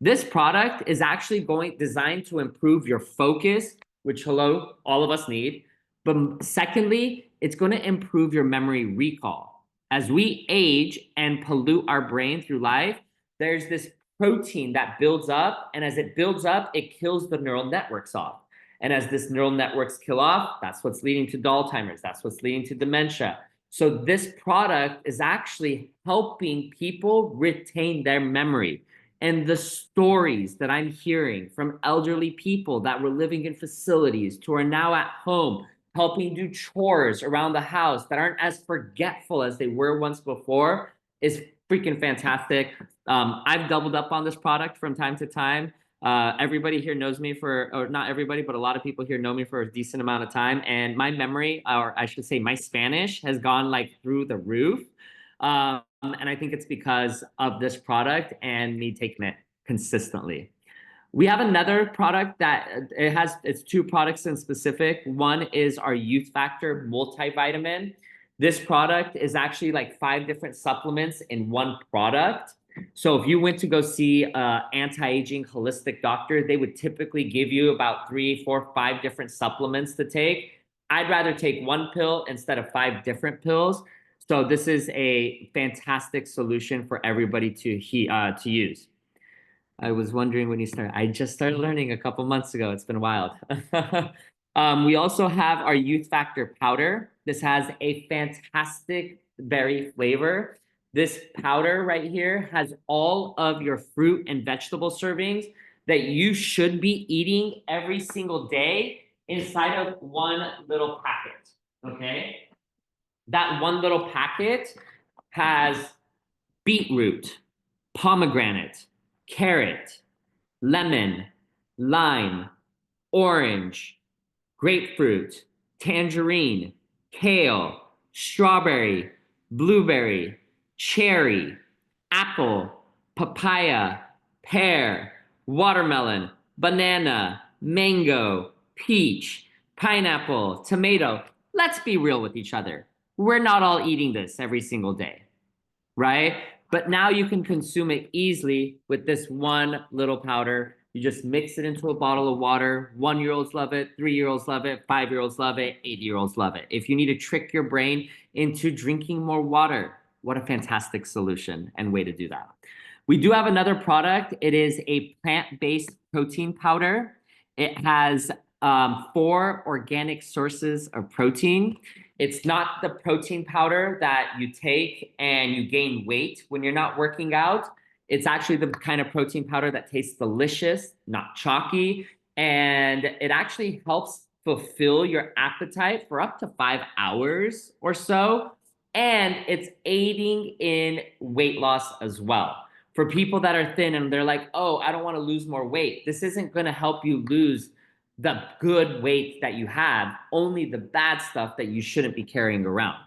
S1: This product is actually designed to improve your focus, which hello, all of us need. But secondly, it's going to improve your memory recall. As we age and pollute our brain through life, there's this protein that builds up, and as it builds up, it kills the neural networks off. And as this neural networks kill off, that's what's leading to Alzheimer's, that's what's leading to dementia. So this product is actually helping people retain their memory. And the stories that I'm hearing from elderly people that were living in facilities to are now at home, helping do chores around the house that aren't as forgetful as they were once before is freaking fantastic. I've doubled up on this product from time to time. Everybody here knows me or not everybody, but a lot of people here know me for a decent amount of time. And my memory, or I should say my Spanish, has gone like through the roof. And I think it's because of this product and me taking it consistently. We have another product that it's two products in specific. One is our Youth Factor multivitamin. This product is actually like 5 different supplements in one product. So if you went to go see an anti-aging holistic doctor, they would typically give you about 3, 4, 5 different supplements to take. I'd rather take one pill instead of 5 different pills. So this is a fantastic solution for everybody to use. I was wondering when you started. I just started learning a couple months ago. It's been wild. We also have our Youth Factor powder. This has a fantastic berry flavor. This powder right here has all of your fruit and vegetable servings that you should be eating every single day inside of one little packet, okay? That one little packet has beetroot, pomegranate, carrot, lemon, lime, orange, grapefruit, tangerine, kale, strawberry, blueberry, cherry, apple, papaya, pear, watermelon, banana, mango, peach, pineapple, tomato. Let's be real with each other. We're not all eating this every single day, right? But now you can consume it easily with this one little powder. You just mix it into a bottle of water. 1-year-olds love it, 3-year-olds love it, 5-year-olds love it, 8-year-olds love it. If you need to trick your brain into drinking more water, what a fantastic solution and way to do that. We do have another product. It is a plant-based protein powder. It has 4 organic sources of protein. It's not the protein powder that you take and you gain weight when you're not working out. It's actually the kind of protein powder that tastes delicious, not chalky, and it actually helps fulfill your appetite for up to 5 hours or so. And it's aiding in weight loss as well. For people that are thin and they're like, oh, I don't want to lose more weight, this isn't going to help you lose the good weight that you have, only the bad stuff that you shouldn't be carrying around.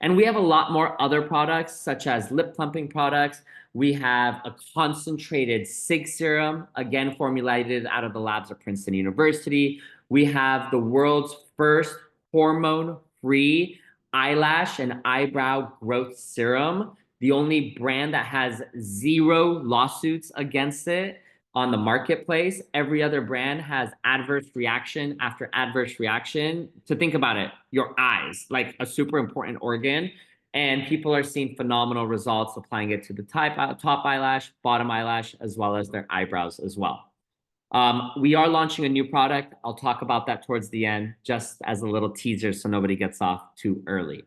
S1: And we have a lot more other products, such as lip plumping products. We have a concentrated SIG serum, again, formulated out of the labs of Princeton University. We have the world's first hormone-free eyelash and eyebrow growth serum, the only brand that has 0 lawsuits against it on the marketplace. Every other brand has adverse reaction after adverse reaction. To think about it, your eyes, like a super important organ, and people are seeing phenomenal results applying it to the top eyelash, bottom eyelash, as well as their eyebrows as well. We are launching a new product. I'll talk about that towards the end, just as a little teaser so nobody gets off too early.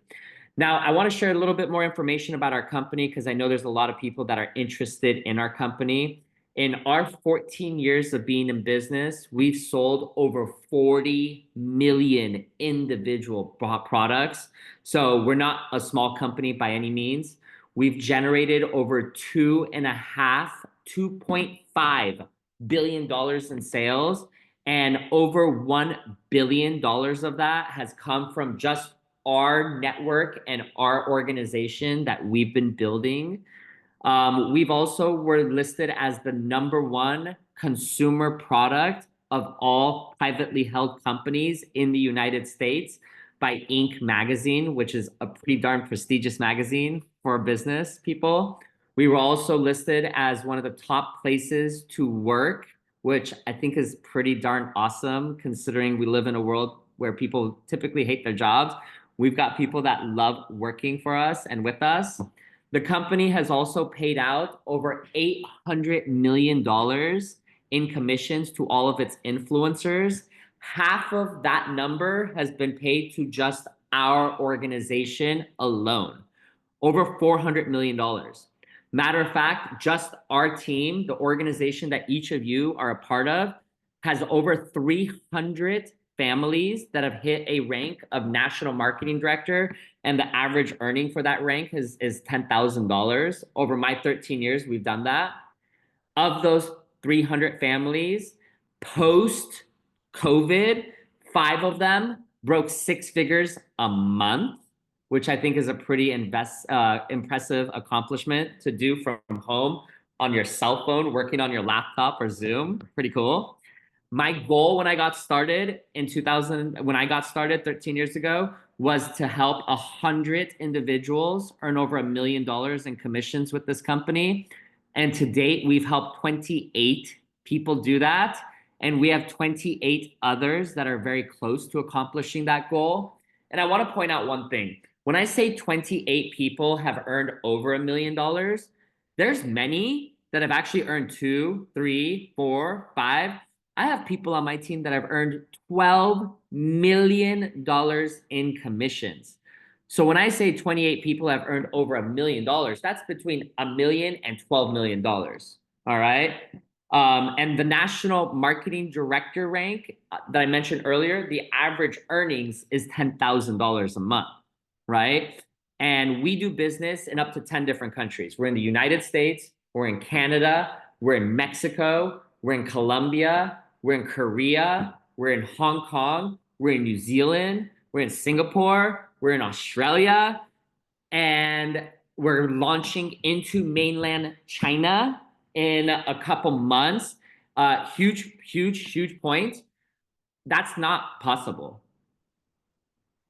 S1: Now, I want to share a little bit more information about our company because I know there's a lot of people that are interested in our company. In our 14 years of being in business, we've sold over 40 million individual products. So we're not a small company by any means. We've generated over 2.5 billion dollars in sales, and over $1 billion of that has come from just our network and our organization that we've been building. We've also were listed as the #1 consumer product of all privately held companies in the United States by Inc. magazine, which is a pretty darn prestigious magazine for business people. We were also listed as one of the top places to work, which I think is pretty darn awesome considering we live in a world where people typically hate their jobs. We've got people that love working for us and with us. The company has also paid out over $800 million in commissions to all of its influencers. Half of that number has been paid to just our organization alone, over $400 million. Matter of fact, just our team, the organization that each of you are a part of, has over 300 families that have hit a rank of national marketing director, and the average earning for that rank is $10,000. Over my 13 years, we've done that. Of those 300 families, post-COVID, 5 of them broke 6 figures a month, which I think is a pretty impressive accomplishment to do from home on your cell phone, working on your laptop or Zoom. Pretty cool. My goal when I got started when I got started 13 years ago, was to help 100 individuals earn over $1 million in commissions with this company. And to date, we've helped 28 people do that. And we have 28 others that are very close to accomplishing that goal. And I want to point out one thing. When I say 28 people have earned over $1 million, there's many that have actually earned 2, 3, 4, 5. I have people on my team that have earned $12 million in commissions. So when I say 28 people have earned over $1 million, that's between $1 million and $12 million. All right. And the national marketing director rank that I mentioned earlier, the average earnings is $10,000 a month, right? And we do business in up to 10 different countries. We're in the United States, we're in Canada, we're in Mexico, we're in Colombia, we're in Korea, we're in Hong Kong, we're in New Zealand, we're in Singapore, we're in Australia, and we're launching into mainland China in a couple months. Huge point. That's not possible.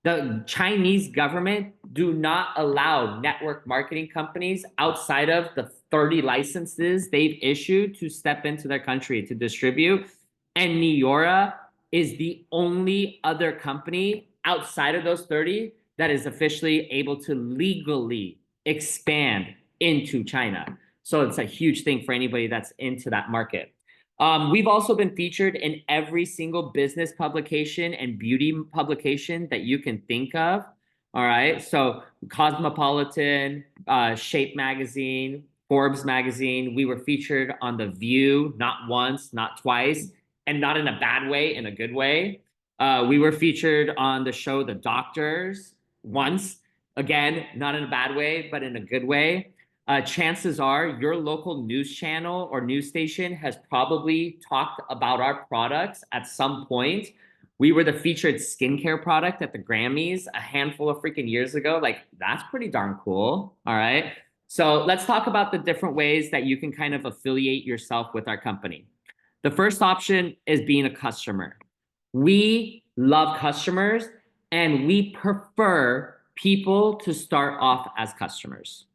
S1: The Chinese government do not allow network marketing companies outside of the 30 licenses they've issued to step into their country to distribute. And Neora is the only other company outside of those 30 that is officially able to legally expand into China. So it's a huge thing for anybody that's into that market. We've also been featured in every single business publication and beauty publication that you can think of. All right. So Cosmopolitan, Shape Magazine, Forbes Magazine. We were featured on The View, not once, not twice, and not in a bad way, in a good way. We were featured on the show The Doctors once, again, not in a bad way, but in a good way. Chances are your local news channel or news station has probably talked about our products at some point. We were the featured skincare product at the Grammys a handful of freaking years ago. Like, that's pretty darn cool. All right. So let's talk about the different ways that you can kind of affiliate yourself with our company. The first option is being a customer. We love customers, and we prefer people to start off as customers.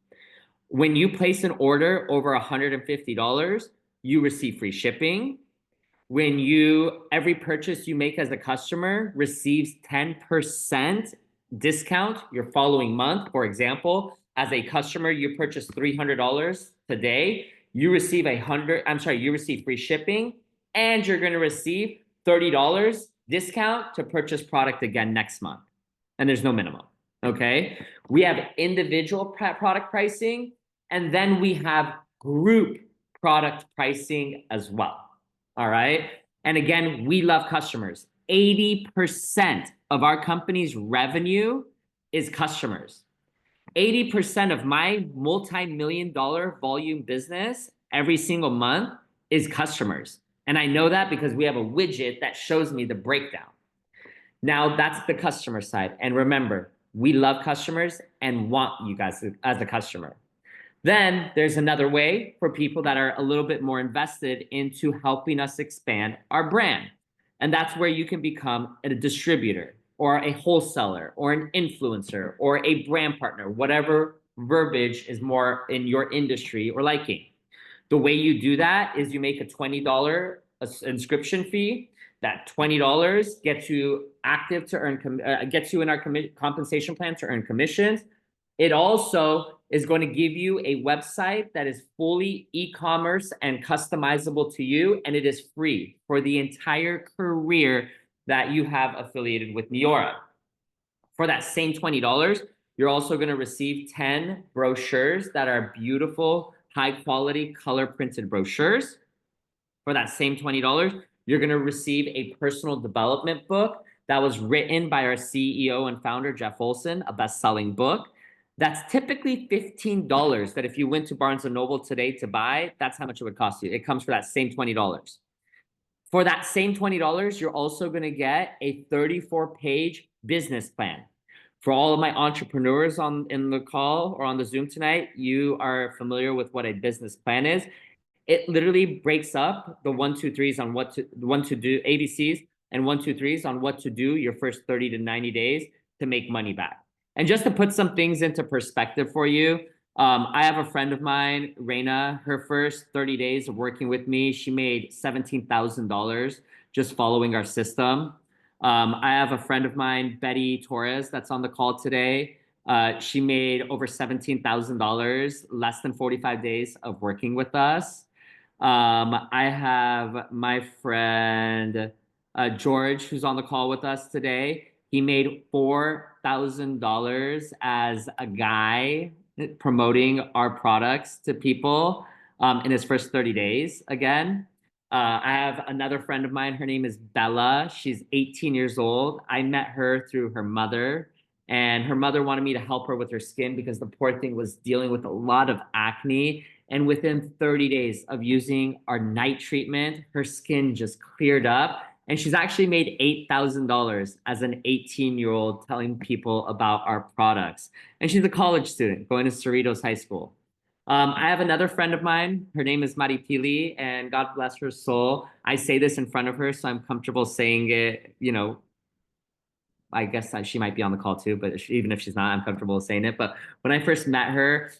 S1: When you place an order over $150, you receive free shipping. Every purchase you make as a customer receives 10% discount your following month. For example, as a customer, you purchase $300 today, you receive free shipping, and you're going to receive $30 discount to purchase product again next month. And there's no minimum. Okay. We have individual product pricing, and then we have group product pricing as well. All right. And again, we love customers. 80% of our company's revenue is customers. 80% of my multi-million-dollar volume business every single month is customers. And I know that because we have a widget that shows me the breakdown. Now, that's the customer side. And remember, we love customers and want you guys as a customer. Then there's another way for people that are a little bit more invested into helping us expand our brand. And that's where you can become a distributor or a wholesaler or an influencer or a brand partner, whatever verbiage is more in your industry or liking. The way you do that is you make a $20 inscription fee. That $20 gets you active to earn, gets you in our compensation plan to earn commissions. It also is going to give you a website that is fully e-commerce and customizable to you, and it is free for the entire career that you have affiliated with Neora. For that same $20, you're also going to receive 10 brochures that are beautiful, high-quality, color-printed brochures. For that same $20, you're going to receive a personal development book that was written by our CEO and founder, Jeff Olson, a best-selling book. That's typically $15 that if you went to Barnes & Noble today to buy, that's how much it would cost you. It comes for that same $20. For that same $20, you're also going to get a 34-page business plan. For all of my entrepreneurs in the call or on the Zoom tonight, you are familiar with what a business plan is. It literally breaks up the 1, 2, 3s on what to do, ABCs, and 1, 2, 3s on what to do your first 30 to 90 days to make money back. And just to put some things into perspective for you, I have a friend of mine, Reina, her first 30 days of working with me, she made $17,000 just following our system. I have a friend of mine, Betty Torres, that's on the call today. She made over $17,000 less than 45 days of working with us. I have my friend George, who's on the call with us today. He made $4,000 as a guy promoting our products to people in his first 30 days again. I have another friend of mine. Her name is Bella. She's 18 years old. I met her through her mother, and her mother wanted me to help her with her skin because the poor thing was dealing with a lot of acne. And within 30 days of using our night treatment, her skin just cleared up. And she's actually made $8,000 as an 18-year-old telling people about our products. And she's a college student going to Cerritos High School. I have another friend of mine. Her name is Maripili, and God bless her soul. I say this in front of her, so I'm comfortable saying it, I guess she might be on the call too, but even if she's not, I'm comfortable saying it. But when I first met her,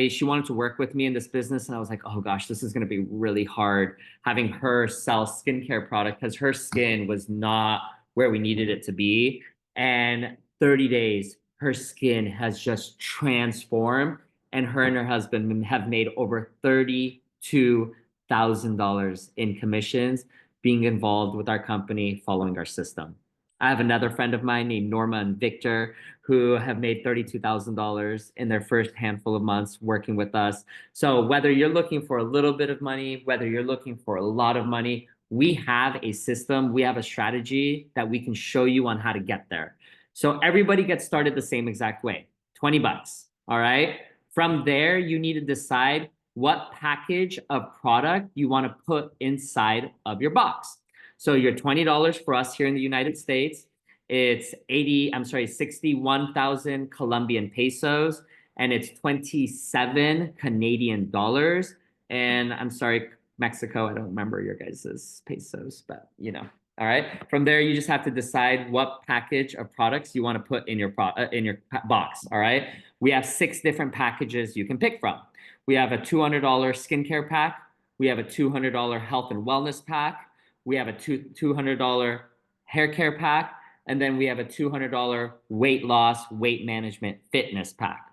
S1: she wanted to work with me in this business, and I was like, oh gosh, this is going to be really hard having her sell skincare product because her skin was not where we needed it to be. And 30 days, her skin has just transformed, and her husband have made over $32,000 in commissions being involved with our company following our system. I have another friend of mine named Norma and Victor who have made $32,000 in their first handful of months working with us. So whether you're looking for a little bit of money, whether you're looking for a lot of money, we have a system, we have a strategy that we can show you on how to get there. So everybody gets started the same exact way, 20 bucks, all right? From there, you need to decide what package of product you want to put inside of your box. So your $20 for us here in the United States, it's 61,000 Colombian pesos, and it's 27 Canadian dollars. And I'm sorry, Mexico, I don't remember your guys's pesos, but all right. From there, you just have to decide what package of products you want to put in your box. All right. We have 6 different packages you can pick from. We have a $200 skincare pack. We have a $200 health and wellness pack. We have a $200 hair care pack, and then we have a $200 weight loss, weight management, fitness pack.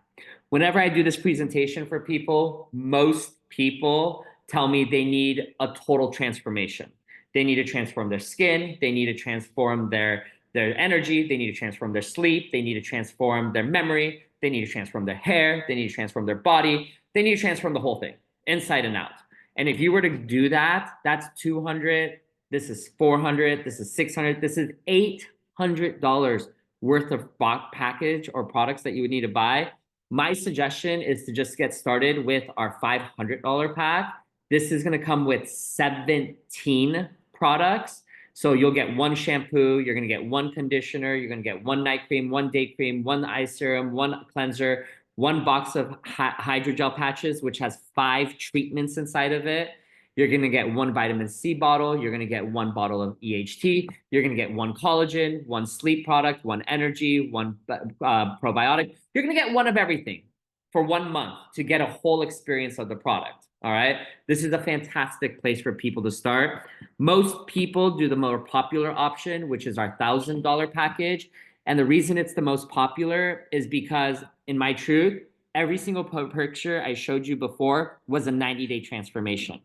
S1: Whenever I do this presentation for people, most people tell me they need a total transformation. They need to transform their skin. They need to transform their energy. They need to transform their sleep. They need to transform their memory. They need to transform their hair. They need to transform their body. They need to transform the whole thing, inside and out. And if you were to do that, that's 200. This is 400. This is 600. This is $800 worth of package or products that you would need to buy. My suggestion is to just get started with our $500 pack. This is going to come with 17 products. So you'll get 1 shampoo, you're going to get 1 conditioner, you're going to get 1 night cream, 1 day cream, 1 eye serum, 1 cleanser, 1 box of hydrogel patches, which has 5 treatments inside of it. You're going to get 1 vitamin C bottle. You're going to get 1 bottle of EHT. You're going to get 1 collagen, 1 sleep product, 1 energy, 1 probiotic. You're going to get 1 of everything for 1 month to get a whole experience of the product. All right. This is a fantastic place for people to start. Most people do the more popular option, which is our $1,000 package. And the reason it's the most popular is because, in my truth, every single picture I showed you before was a 90-day transformation.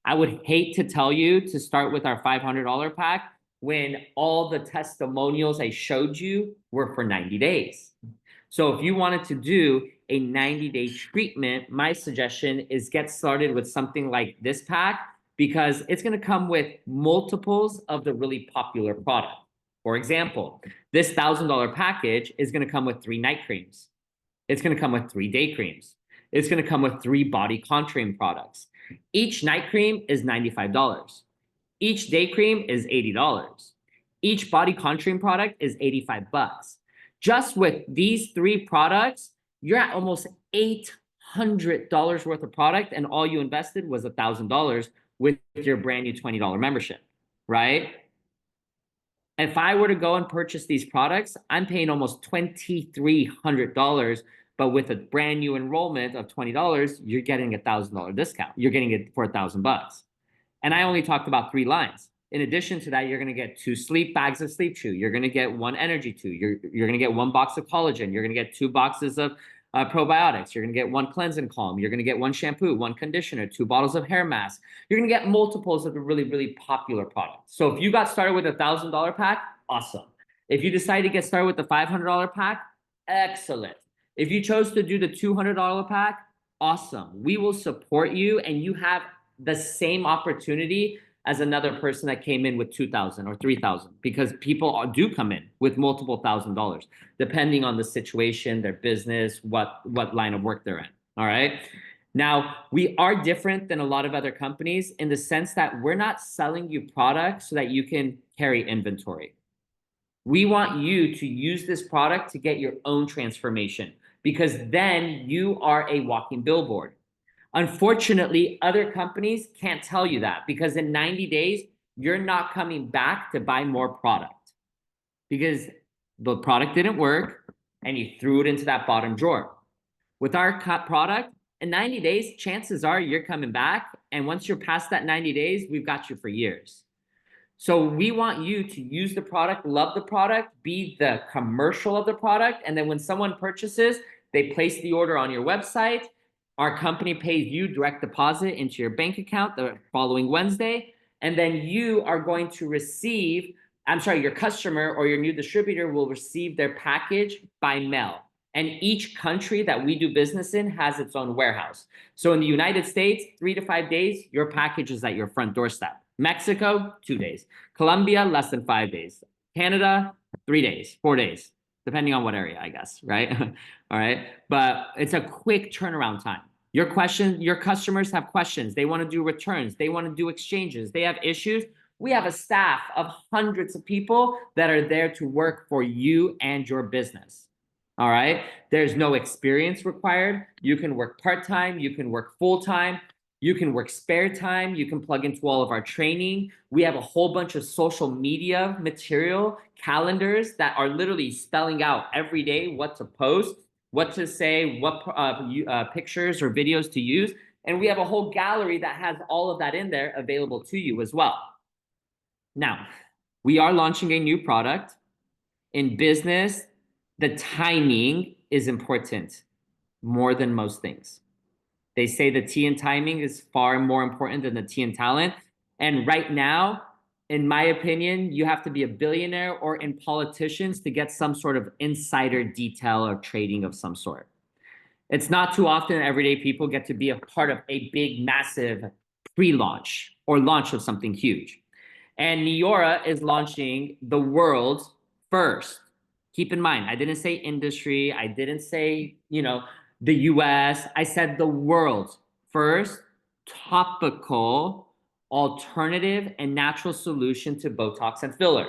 S1: I would hate to tell you to start with our $500 pack when all the testimonials I showed you were for 90 days. So if you wanted to do a 90-day treatment, my suggestion is get started with something like this pack because it's going to come with multiples of the really popular product. For example, this $1,000 package is going to come with 3 night creams. It's going to come with 3 day creams. It's going to come with 3 body contouring products. Each night cream is $95. Each day cream is $80. Each body contouring product is $85. Just with these 3 products, you're at almost $800 worth of product, and all you invested was $1,000 with your brand new $20 membership, right? If I were to go and purchase these products, I'm paying almost $2,300. But with a brand new enrollment of $20, you're getting a $1,000 discount. You're getting it for $1,000. And I only talked about 3 lines. In addition to that, you're going to get 2 bags of sleep chew. You're going to get 1 energy chew. You're going to get 1 box of collagen. You're going to get 2 boxes of probiotics. You're going to get 1 cleanse and calm. You're going to get 1 shampoo, 1 conditioner, 2 bottles of hair mask. You're going to get multiples of the really, really popular products. So if you got started with a $1,000 pack, awesome. If you decide to get started with the $500 pack, excellent. If you chose to do the $200 pack, awesome. We will support you, and you have the same opportunity as another person that came in with $2,000 or $3,000, because people do come in with multiple $1,000s, depending on the situation, their business, what line of work they're in. All right. Now, we are different than a lot of other companies in the sense that we're not selling you products so that you can carry inventory. We want you to use this product to get your own transformation, because then you are a walking billboard. Unfortunately, other companies can't tell you that, because in 90 days, you're not coming back to buy more product because the product didn't work and you threw it into that bottom drawer. With our product, in 90 days, chances are you're coming back. And once you're past that 90 days, we've got you for years. So we want you to use the product, love the product, be the commercial of the product. And then when someone purchases, they place the order on your website. Our company pays you direct deposit into your bank account the following Wednesday. And then you are going to receive, your customer or your new distributor will receive their package by mail. And each country that we do business in has its own warehouse. So in the United States, 3 to 5 days, your package is at your front doorstep. Mexico, 2 days. Colombia, less than 5 days. Canada, 3 days, 4 days, depending on what area, I guess, right? All right. But it's a quick turnaround time. Your customers have questions. They want to do returns. They want to do exchanges. They have issues. We have a staff of hundreds of people that are there to work for you and your business. All right. There's no experience required. You can work part-time. You can work full-time. You can work spare time. You can plug into all of our training. We have a whole bunch of social media material, calendars that are literally spelling out every day what to post, what to say, what pictures or videos to use. And we have a whole gallery that has all of that in there available to you as well. Now, we are launching a new product. In business, the timing is important more than most things. They say the T in timing is far more important than the T in talent. And right now, in my opinion, you have to be a billionaire or in politicians to get some sort of insider detail or trading of some sort. It's not too often everyday people get to be a part of a big, massive pre-launch or launch of something huge. And Neora is launching the world's first. Keep in mind, I didn't say industry. I didn't say, the US. I said the world's first topical alternative and natural solution to Botox and filler.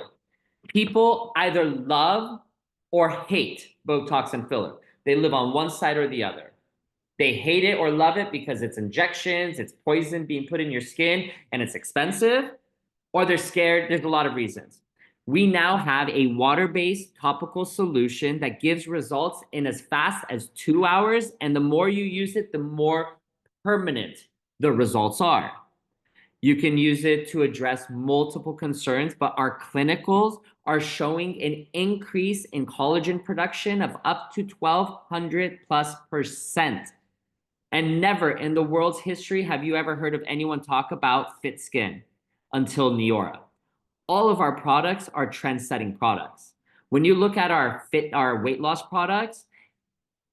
S1: People either love or hate Botox and filler. They live on one side or the other. They hate it or love it because it's injections, it's poison being put in your skin, and it's expensive, or they're scared. There's a lot of reasons. We now have a water-based topical solution that gives results in as fast as 2 hours, and the more you use it, the more permanent the results are. You can use it to address multiple concerns, but our clinicals are showing an increase in collagen production of up to 1,200+%. And never in the world's history have you ever heard of anyone talk about fit skin until Neora. All of our products are trend-setting products. When you look at our weight loss products,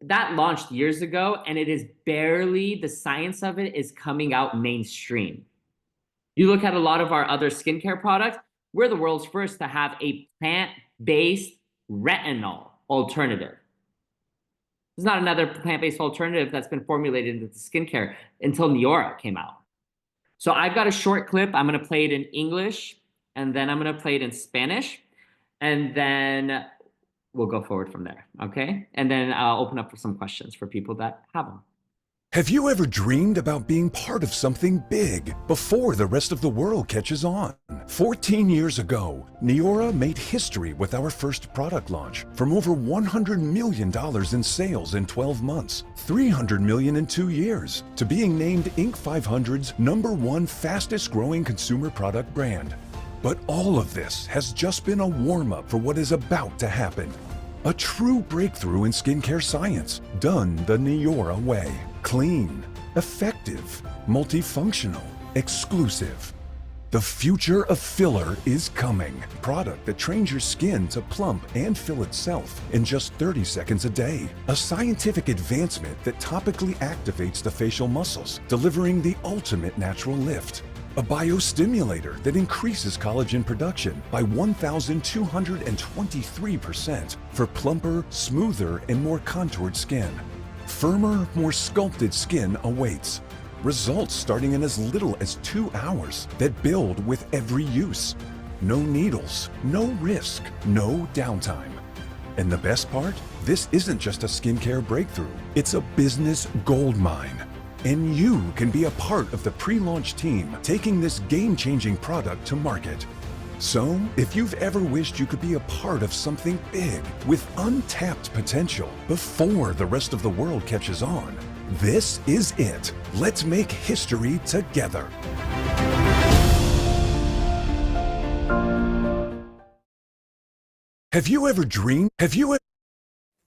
S1: that launched years ago, and it is barely, the science of it is coming out mainstream. You look at a lot of our other skincare products, we're the world's first to have a plant-based retinol alternative. There's not another plant-based alternative that's been formulated into skincare until Neora came out. So I've got a short clip. I'm going to play it in English, and then I'm going to play it in Spanish, and then we'll go forward from there, okay? And then I'll open up for some questions for people that have them.
S2: Have you ever dreamed about being part of something big before the rest of the world catches on? 14 years ago, Neora made history with our first product launch. From over $100 million in sales in 12 months, $300 million in 2 years, to being named Inc. 500's #1 fastest growing consumer product brand. But all of this has just been a warm-up for what is about to happen. A true breakthrough in skincare science, done the Neora way. Clean, effective, multifunctional, exclusive. The future of filler is coming. Product that trains your skin to plump and fill itself in just 30 seconds a day. A scientific advancement that topically activates the facial muscles, delivering the ultimate natural lift. A biostimulator that increases collagen production by 1,223% for plumper, smoother, and more contoured skin. Firmer, more sculpted skin awaits. Results starting in as little as 2 hours that build with every use. No needles, no risk, no downtime. And the best part? This isn't just a skincare breakthrough. It's a business goldmine. And you can be a part of the pre-launch team taking this game-changing product to market. So, if you've ever wished you could be a part of something big with untapped potential before the rest of the world catches on, this is it. Let's make history together. Have you ever dreamed?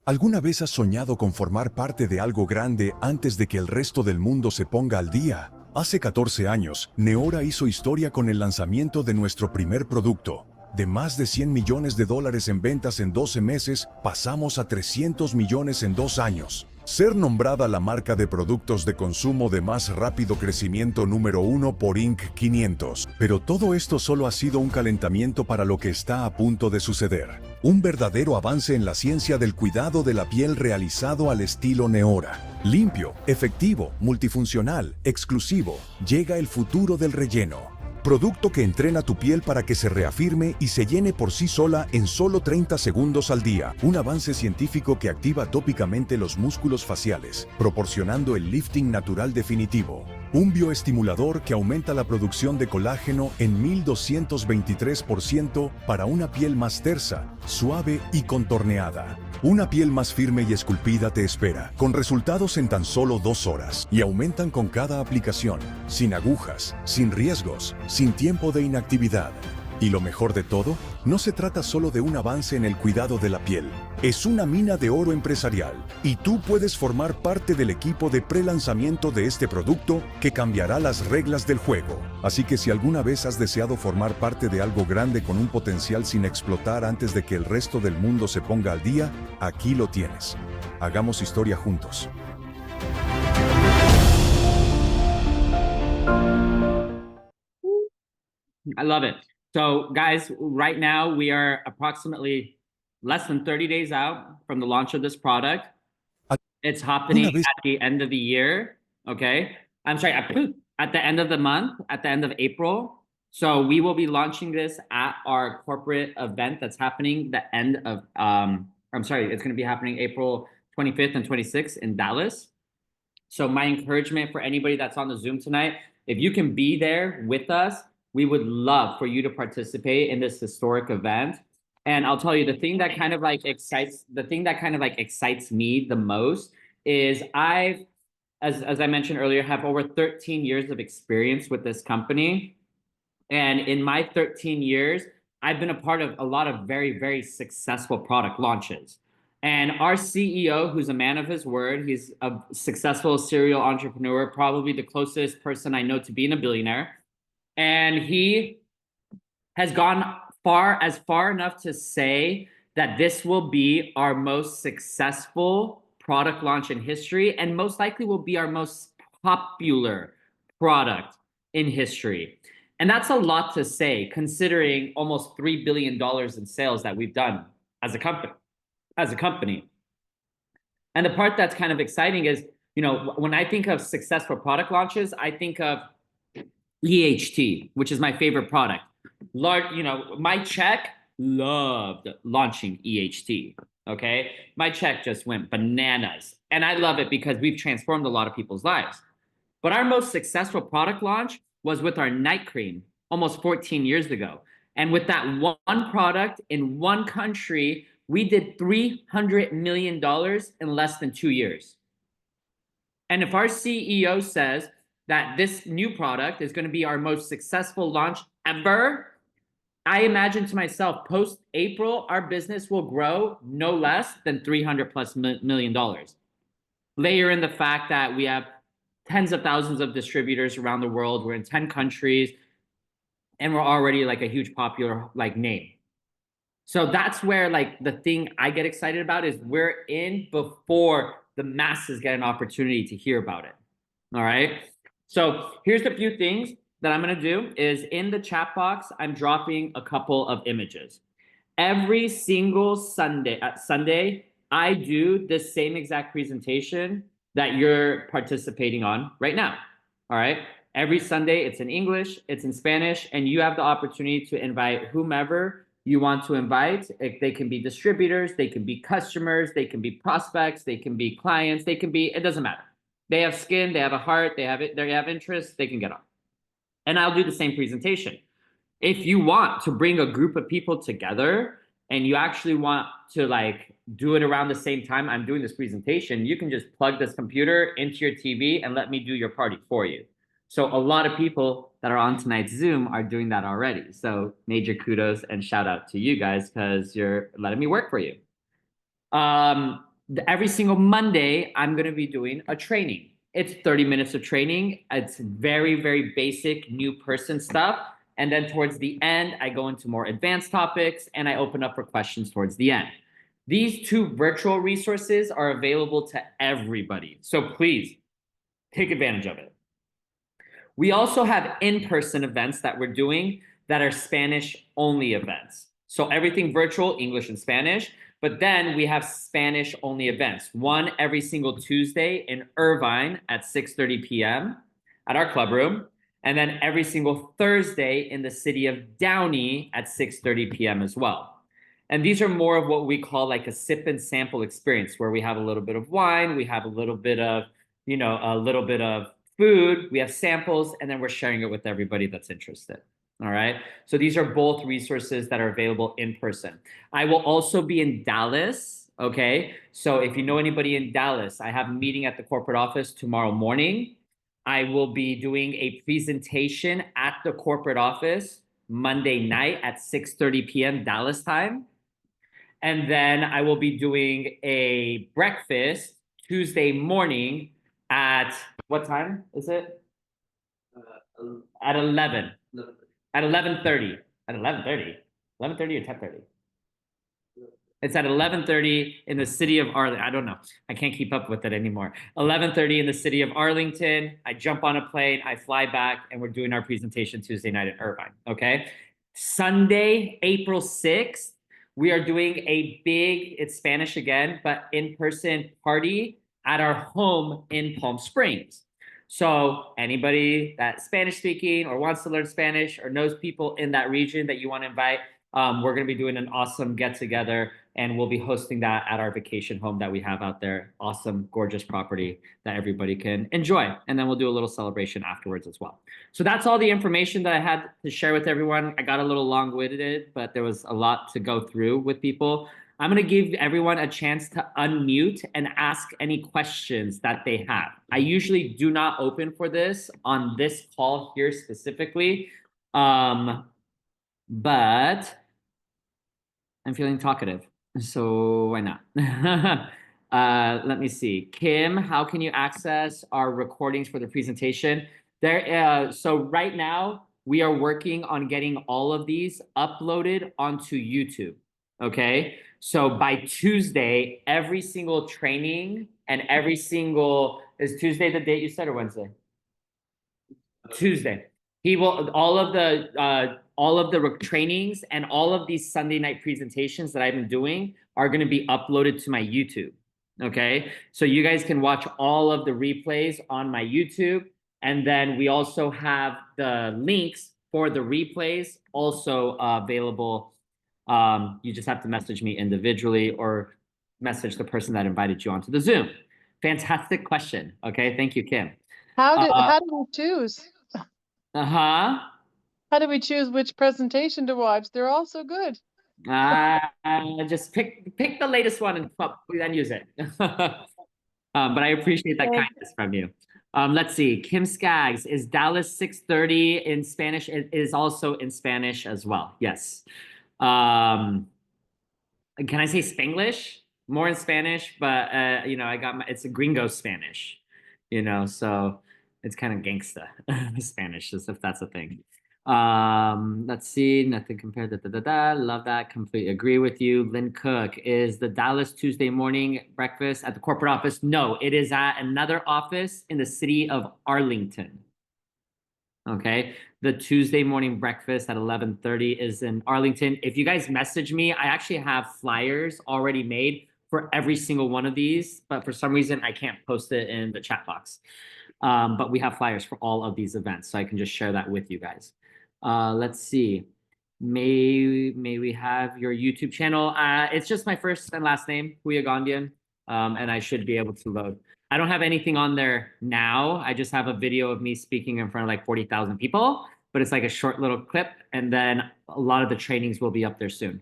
S2: ¿Alguna vez has soñado con formar parte de algo grande antes de que el resto del mundo se ponga al día? Hace 14 años, Neora hizo historia con el lanzamiento de nuestro primer producto. De más de 100 millones de dólares en ventas en 12 meses, pasamos a 300 millones en 2 años. Ser nombrada la marca de productos de consumo de más rápido crecimiento número 1 por Inc. 500. Pero todo esto solo ha sido un calentamiento para lo que está a punto de suceder. Un verdadero avance en la ciencia del cuidado de la piel realizado al estilo Neora. Limpio, efectivo, multifuncional, exclusivo. Llega el futuro del relleno. Producto que entrena tu piel para que se reafirme y se llene por sí sola en solo 30 segundos al día. Un avance científico que activa tópicamente los músculos faciales, proporcionando el lifting natural definitivo. Un bioestimulador que aumenta la producción de colágeno en 1223% para una piel más tersa, suave y contorneada. Una piel más firme y esculpida te espera, con resultados en tan solo 2 horas. Y aumentan con cada aplicación, sin agujas, sin riesgos, sin tiempo de inactividad. Y lo mejor de todo, no se trata solo de un avance en el cuidado de la piel. Es una mina de oro empresarial. Y tú puedes formar parte del equipo de prelanzamiento de este producto que cambiará las reglas del juego. Así que si alguna vez has deseado formar parte de algo grande con un potencial sin explotar antes de que el resto del mundo se ponga al día, aquí lo tienes. Hagamos historia juntos.
S1: I love it. So guys, right now we are approximately less than 30 days out from the launch of this product. It's happening at the end of the year, okay? I'm sorry, at the end of the month, at the end of April. So we will be launching this at our corporate event that's happening the end of, it's going to be happening April 25th and 26th in Dallas. So my encouragement for anybody that's on the Zoom tonight, if you can be there with us, we would love for you to participate in this historic event. And I'll tell you, the thing that kind of like excites me the most is as I mentioned earlier, have over 13 years of experience with this company. And in my 13 years, I've been a part of a lot of very, very successful product launches. And our CEO, who's a man of his word, he's a successful serial entrepreneur, probably the closest person I know to being a billionaire. And he has gone far enough to say that this will be our most successful product launch in history, and most likely will be our most popular product in history. And that's a lot to say, considering almost $3 billion in sales that we've done as a company. And the part that's kind of exciting is, when I think of successful product launches, I think of EHT, which is my favorite product. My check loved launching EHT. Okay. My check just went bananas. And I love it because we've transformed a lot of people's lives. But our most successful product launch was with our night cream almost 14 years ago. And with that one product in one country, we did $300 million in less than 2 years. And if our CEO says that this new product is going to be our most successful launch ever, I imagine to myself, post-April, our business will grow no less than $300+ million. Layer in the fact that we have tens of thousands of distributors around the world. We're in 10 countries, and we're already like a huge popular name. So that's where the thing I get excited about is we're in before the masses get an opportunity to hear about it. All right. So here's a few things that I'm going to do is in the chat box, I'm dropping a couple of images. Every single Sunday, I do the same exact presentation that you're participating on right now. All right. Every Sunday, it's in English, it's in Spanish, and you have the opportunity to invite whomever you want to invite. They can be distributors, they can be customers, they can be prospects, they can be clients, they can be, it doesn't matter. They have skin, they have a heart, they have interests, they can get on. And I'll do the same presentation. If you want to bring a group of people together and you actually want to like do it around the same time I'm doing this presentation, you can just plug this computer into your TV and let me do your party for you. So a lot of people that are on tonight's Zoom are doing that already. So major kudos and shout out to you guys because you're letting me work for you. Every single Monday, I'm going to be doing a training. It's 30 minutes of training. It's very, very basic new person stuff. And then towards the end, I go into more advanced topics and I open up for questions towards the end. These two virtual resources are available to everybody. So please take advantage of it. We also have in-person events that we're doing that are Spanish-only events. So everything virtual, English and Spanish. But then we have Spanish-only events. One every single Tuesday in Irvine at 6:30 p.m. at our club room. And then every single Thursday in the city of Downey at 6:30 p.m. as well. And these are more of what we call like a sip and sample experience where we have a little bit of wine, we have a little bit of, a little bit of food, we have samples, and then we're sharing it with everybody that's interested. All right. So these are both resources that are available in person. I will also be in Dallas. Okay. So if you know anybody in Dallas, I have a meeting at the corporate office tomorrow morning. I will be doing a presentation at the corporate office Monday night at 6:30 p.m. Dallas time. And then I will be doing a breakfast Tuesday morning at what time is it? At 11. At 11:30. At 11:30. 11:30 or 10:30? It's at 11:30 in the city of Arlington. I don't know. I can't keep up with it anymore. 11:30 in the city of Arlington. I jump on a plane, I fly back, and we're doing our presentation Tuesday night in Irvine. Okay. Sunday, April 6th, we are doing a big, it's Spanish again, but in-person party at our home in Palm Springs. So anybody that's Spanish speaking or wants to learn Spanish or knows people in that region that you want to invite, we're going to be doing an awesome get together and we'll be hosting that at our vacation home that we have out there. Awesome, gorgeous property that everybody can enjoy. And then we'll do a little celebration afterwards as well. So that's all the information that I had to share with everyone. I got a little long-winded, but there was a lot to go through with people. I'm going to give everyone a chance to unmute and ask any questions that they have. I usually do not open for this on this call here specifically, but I'm feeling talkative, so why not? Let me see. Kim, how can you access our recordings for the presentation? So right now, we are working on getting all of these uploaded onto YouTube, okay? So by Tuesday, every single training and every single, is Tuesday the date you said or Wednesday? Tuesday. He will, all of the trainings and all of these Sunday night presentations that I've been doing are going to be uploaded to my YouTube. Okay. So you guys can watch all of the replays on my YouTube. And then we also have the links for the replays also available. You just have to message me individually or message the person that invited you onto the Zoom. Fantastic question. Okay. Thank you, Kim.
S3: How do we choose?
S1: How
S3: do we choose which presentation to watch? They're all so good.
S1: Just pick the latest one and then use it. But I appreciate that kindness from you. Let's see. Kim Skaggs, is Dallas 6:30 in Spanish? It is also in Spanish as well. Yes. Can I say Spanglish? More in Spanish, but it's a gringo Spanish, so it's kind of gangsta Spanish, as if that's a thing. Let's see, nothing compared to love that, completely agree with you. Lynn Cook, is the Dallas Tuesday morning breakfast at the corporate office? No, it is at another office in the city of Arlington. Okay, the Tuesday morning breakfast at 11:30 is in Arlington. If you guys message me, I actually have flyers already made for every single one of these, but for some reason I can't post it in the chat box. But we have flyers for all of these events, so I can just share that with you guys. Let's see. May we have your YouTube channel? It's just my first and last name, Puya Ghandian, and I should be able to load. I don't have anything on there now. I just have a video of me speaking in front of like 40,000 people, but it's like a short little clip, and then a lot of the trainings will be up there soon.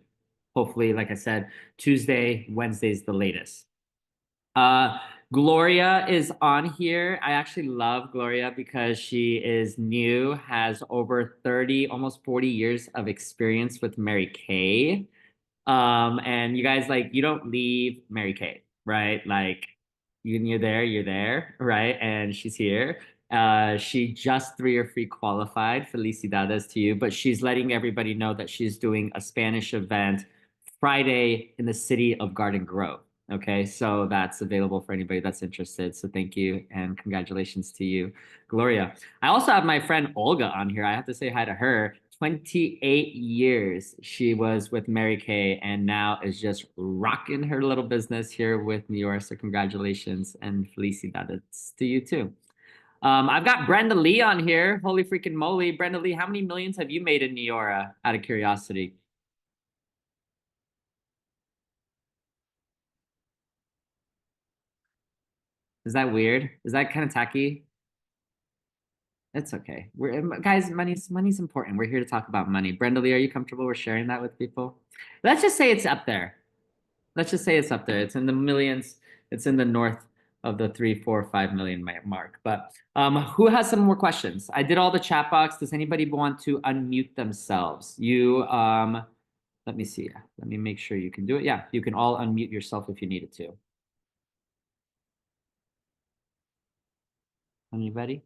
S1: Hopefully, like I said, Tuesday, Wednesday's the latest. Gloria is on here. I actually love Gloria because she is new, has over 30, almost 40 years of experience with Mary Kay. And you guys, like, you don't leave Mary Kay, right? Like, you're there, right? And she's here. She just 3 or 3 qualified. Felicidades to you. But she's letting everybody know that she's doing a Spanish event Friday in the city of Garden Grove. Okay, so that's available for anybody that's interested. So thank you and congratulations to you, Gloria. I also have my friend Olga on here. I have to say hi to her. 28 years she was with Mary Kay and now is just rocking her little business here with Neora. So congratulations and felicidades to you too. I've got Brenda Lee on here. Holy freaking moly. Brenda Lee, how many millions have you made in Neora, out of curiosity? Is that weird? Is that kind of tacky? It's okay. Guys, money's important. We're here to talk about money. Brenda Lee, are you comfortable with sharing that with people? Let's just say it's up there. Let's just say it's up there. It's in the millions. It's in the north of the 3, 4, 5 million mark. But who has some more questions? I did all the chat box. Does anybody want to unmute themselves? Let me see. Let me make sure you can do it. Yeah, you can all unmute yourself if you needed to. Anybody?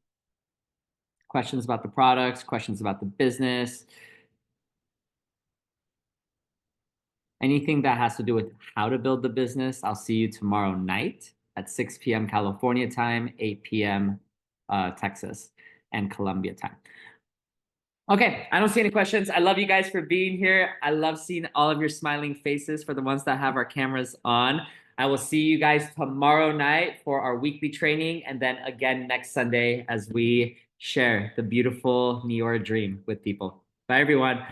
S1: Questions about the products, questions about the business, anything that has to do with how to build the business. I'll see you tomorrow night at 6 p.m. California time, 8 p.m. Texas and Colombia time. Okay, I don't see any questions. I love you guys for being here. I love seeing all of your smiling faces for the ones that have our cameras on. I will see you guys tomorrow night for our weekly training and then again next Sunday as we share the beautiful Neora dream with people. Bye, everyone.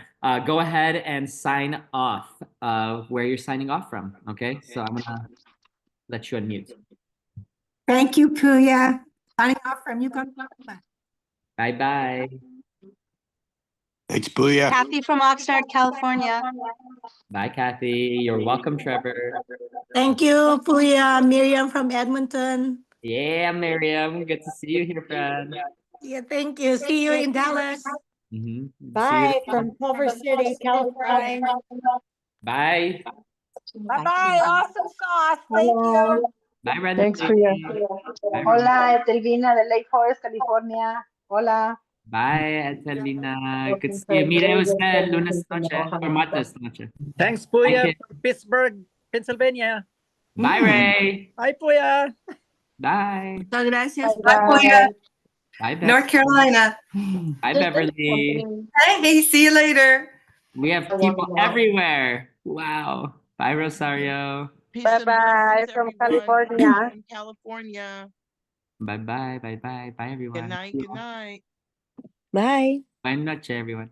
S1: Go ahead and sign off where you're signing off from, okay? So I'm gonna let you unmute.
S4: Thank you, Puya. Signing off from Yukon.
S1: Bye-bye.
S5: Thanks, Puya.
S6: Kathy from Oxnard, California.
S1: Bye, Kathy. You're welcome, Trevor.
S4: Thank you, Puya. Miriam from Edmonton.
S1: Yeah, Miriam. Good to see you here, friend.
S4: Yeah, thank you. See you in Dallas.
S7: Bye from Culver City, California.
S1: Bye.
S7: Bye-bye. Awesome sauce. Thank you.
S1: Bye, Brenda.
S3: Thanks, Priya.
S1: Bye,
S7: Hola, Etelvina de Lake Forest, California. Hola.
S1: Bye, Etelina. Good to see you. Mire usted lunes noche or martes noche.
S8: Thanks, Puya,
S1: Thank you.
S8: from Pittsburgh, Pennsylvania.
S1: Bye, Ray.
S8: Bye, Puya.
S1: Bye.
S4: Muchas gracias.
S7: Bye.
S1: Bye, Bev.
S9: North Carolina.
S1: Bye, Beverly.
S9: Hey, see you later.
S1: We have people everywhere. Wow. Bye, Rosario.
S7: Bye-bye from California.
S10: From California.
S1: Bye, bye, bye, bye, bye, everyone.
S10: Good night. Good night.
S7: Bye.
S1: Buenas noches, everyone.